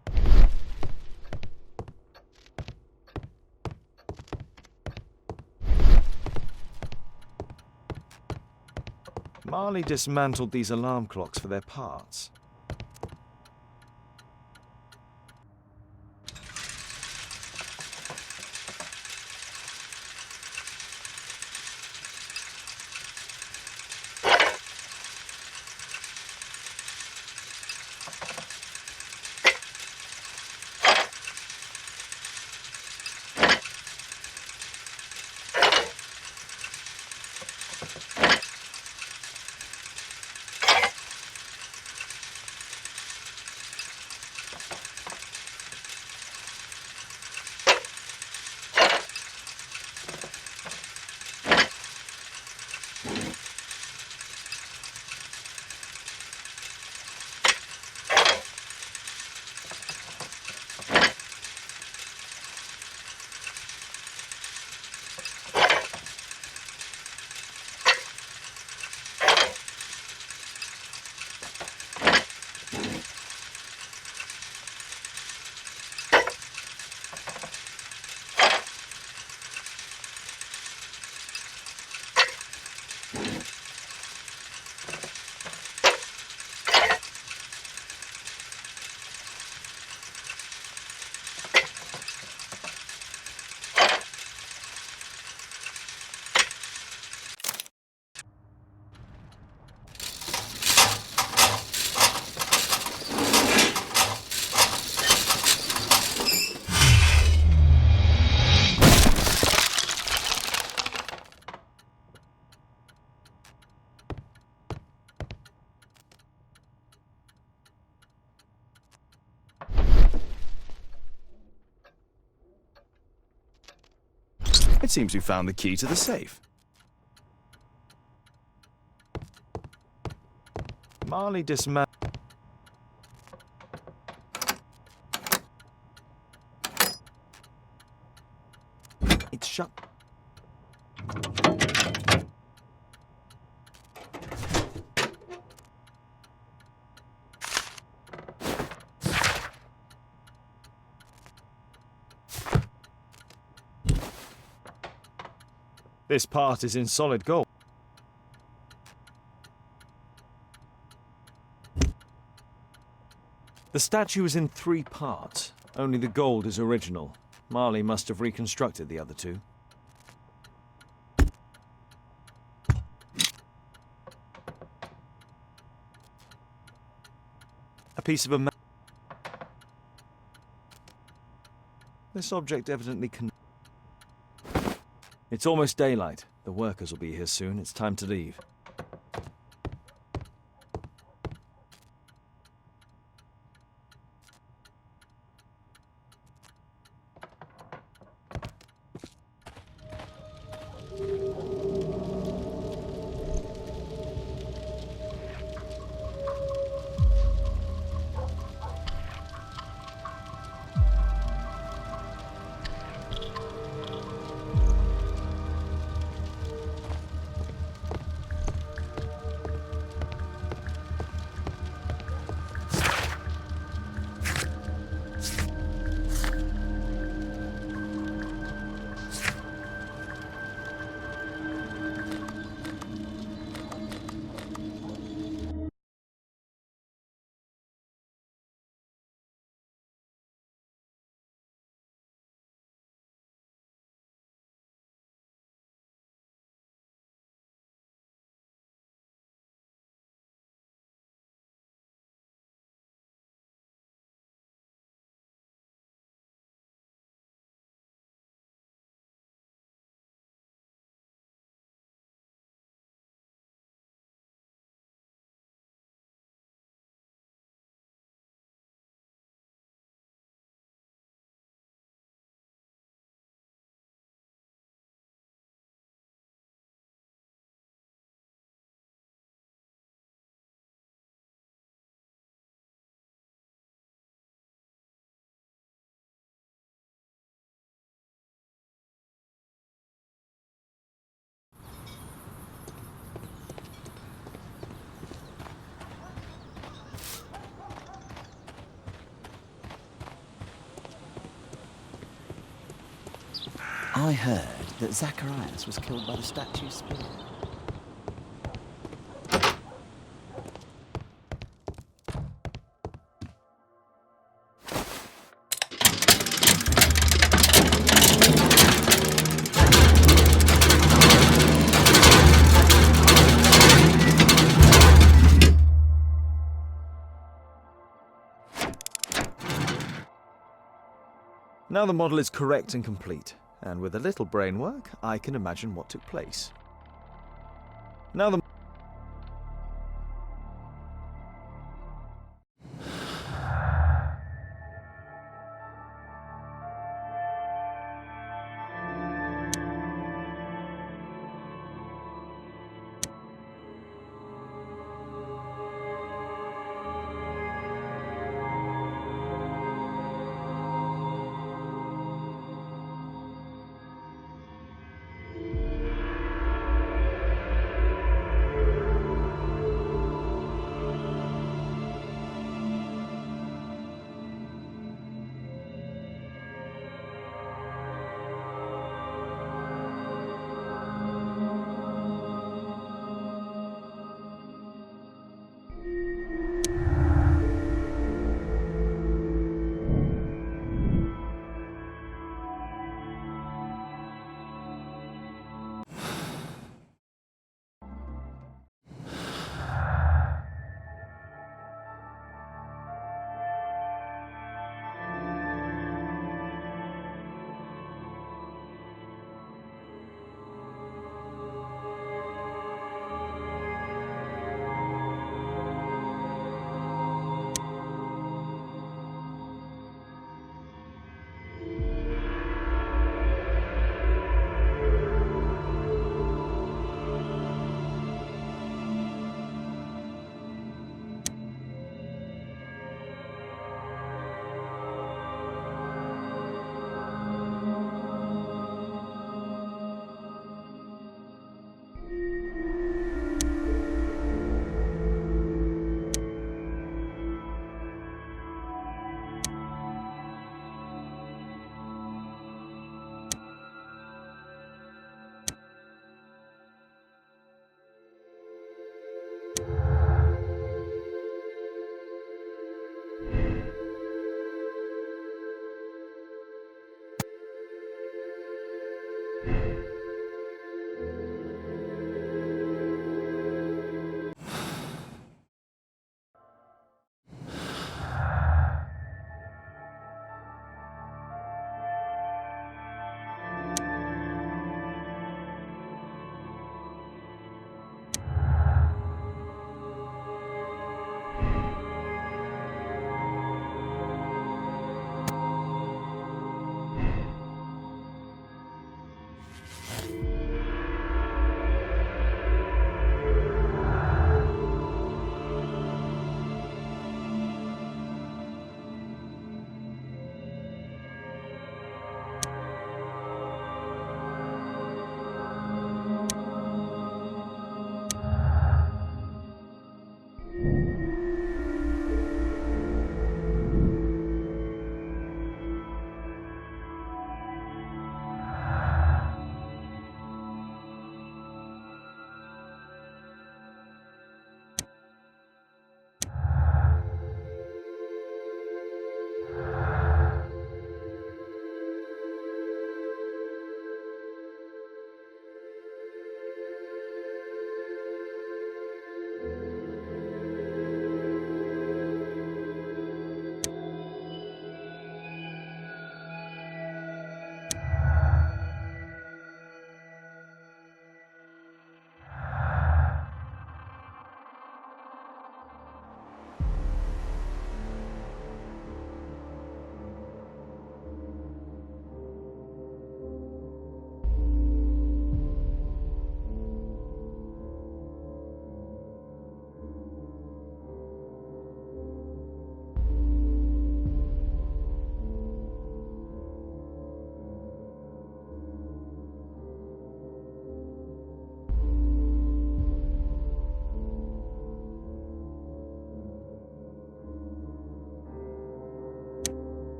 Marley dismantled these alarm clocks for their parts. It seems we found the key to the safe. Marley dismantled. It's shut. This part is in solid gold. The statue is in 3 parts. Only the gold is original. Marley must have reconstructed the other 2. A piece of a map. This object evidently can... It's almost daylight. The workers will be here soon. It's time to leave. I heard that Zacharias was killed by the statue's spear. Now the model is correct and complete, and with a little brain work, I can imagine what took place. Now the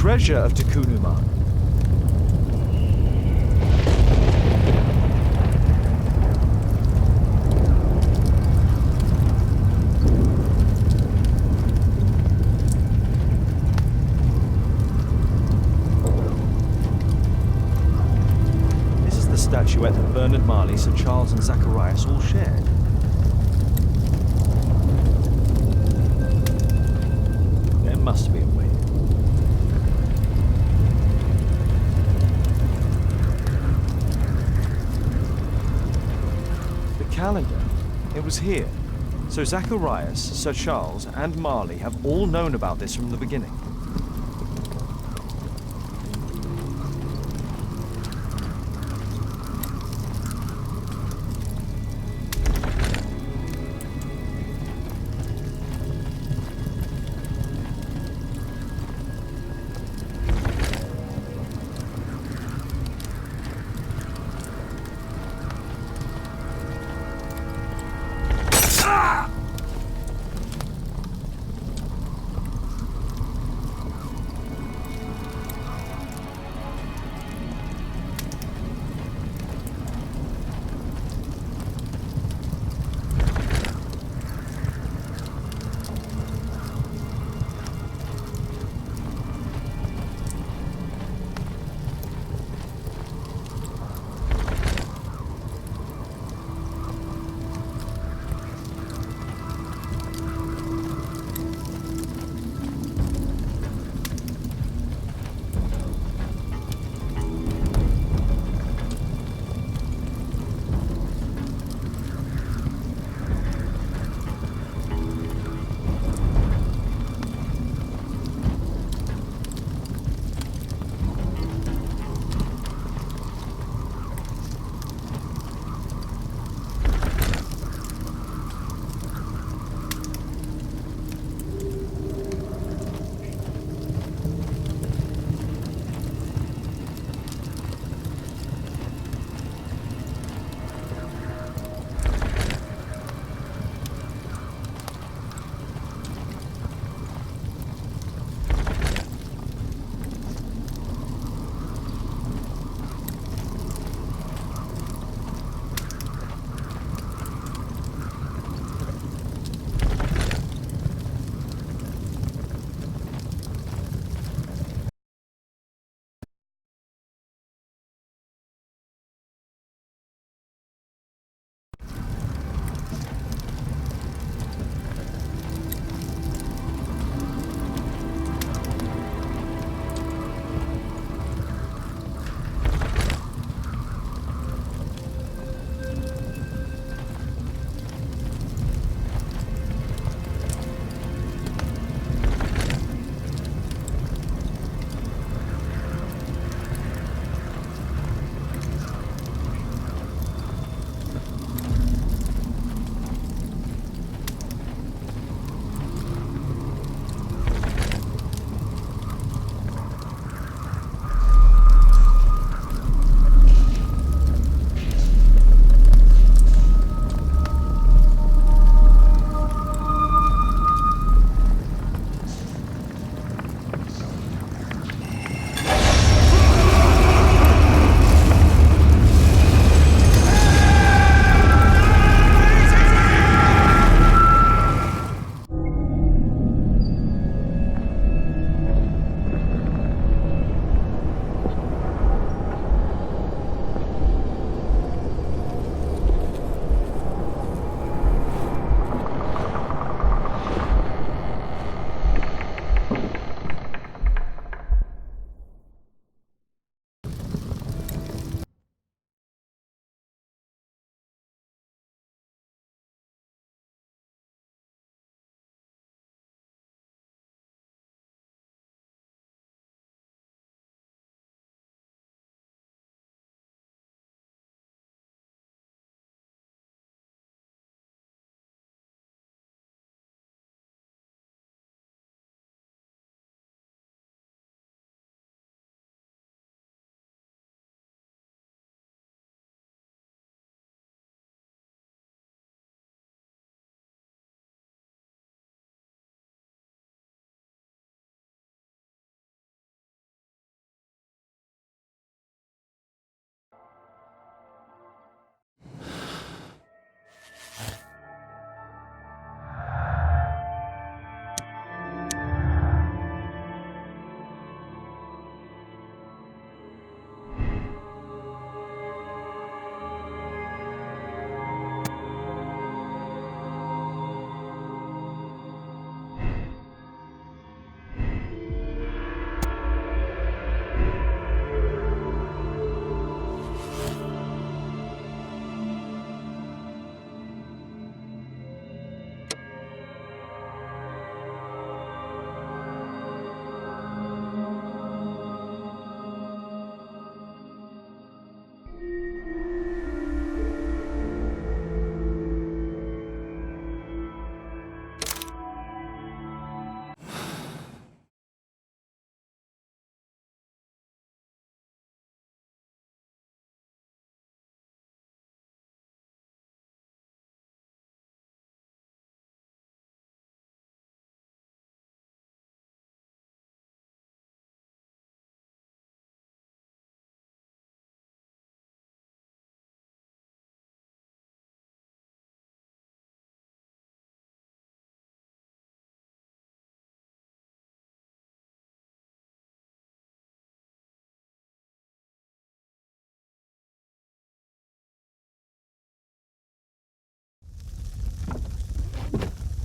treasure of Takunuman. This is the statuette that Bernard Marley, Sir Charles and Zacharias all shared. There must be a way. The calendar. It was here. So Zacharias, Sir Charles, and Marley have all known about this from the beginning.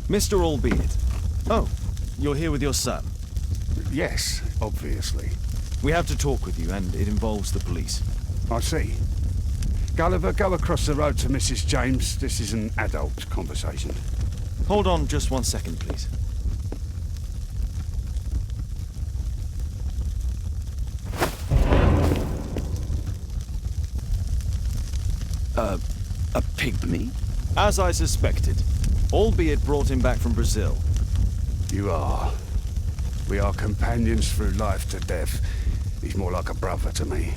Mr. Albeit. Oh, you're here with your son. Yes, obviously. We have to talk with you, and it involves the police. I see. Gulliver, go across the road to Mrs. James. This is an adult conversation. Hold on just 1 second, please. A pygmy? As I suspected, Albeit brought him back from Brazil. You are. We are companions through life to death. He's more like a brother to me.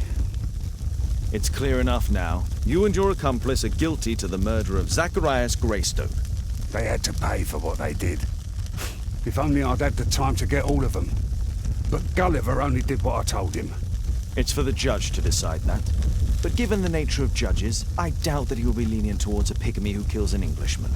It's clear enough now. You and your accomplice are guilty to the murder of Zacharias Greystoke. They had to pay for what they did. If only I'd had the time to get all of them. But Gulliver only did what I told him. It's for the judge to decide that. But given the nature of judges, I doubt that he will be lenient towards a pygmy who kills an Englishman.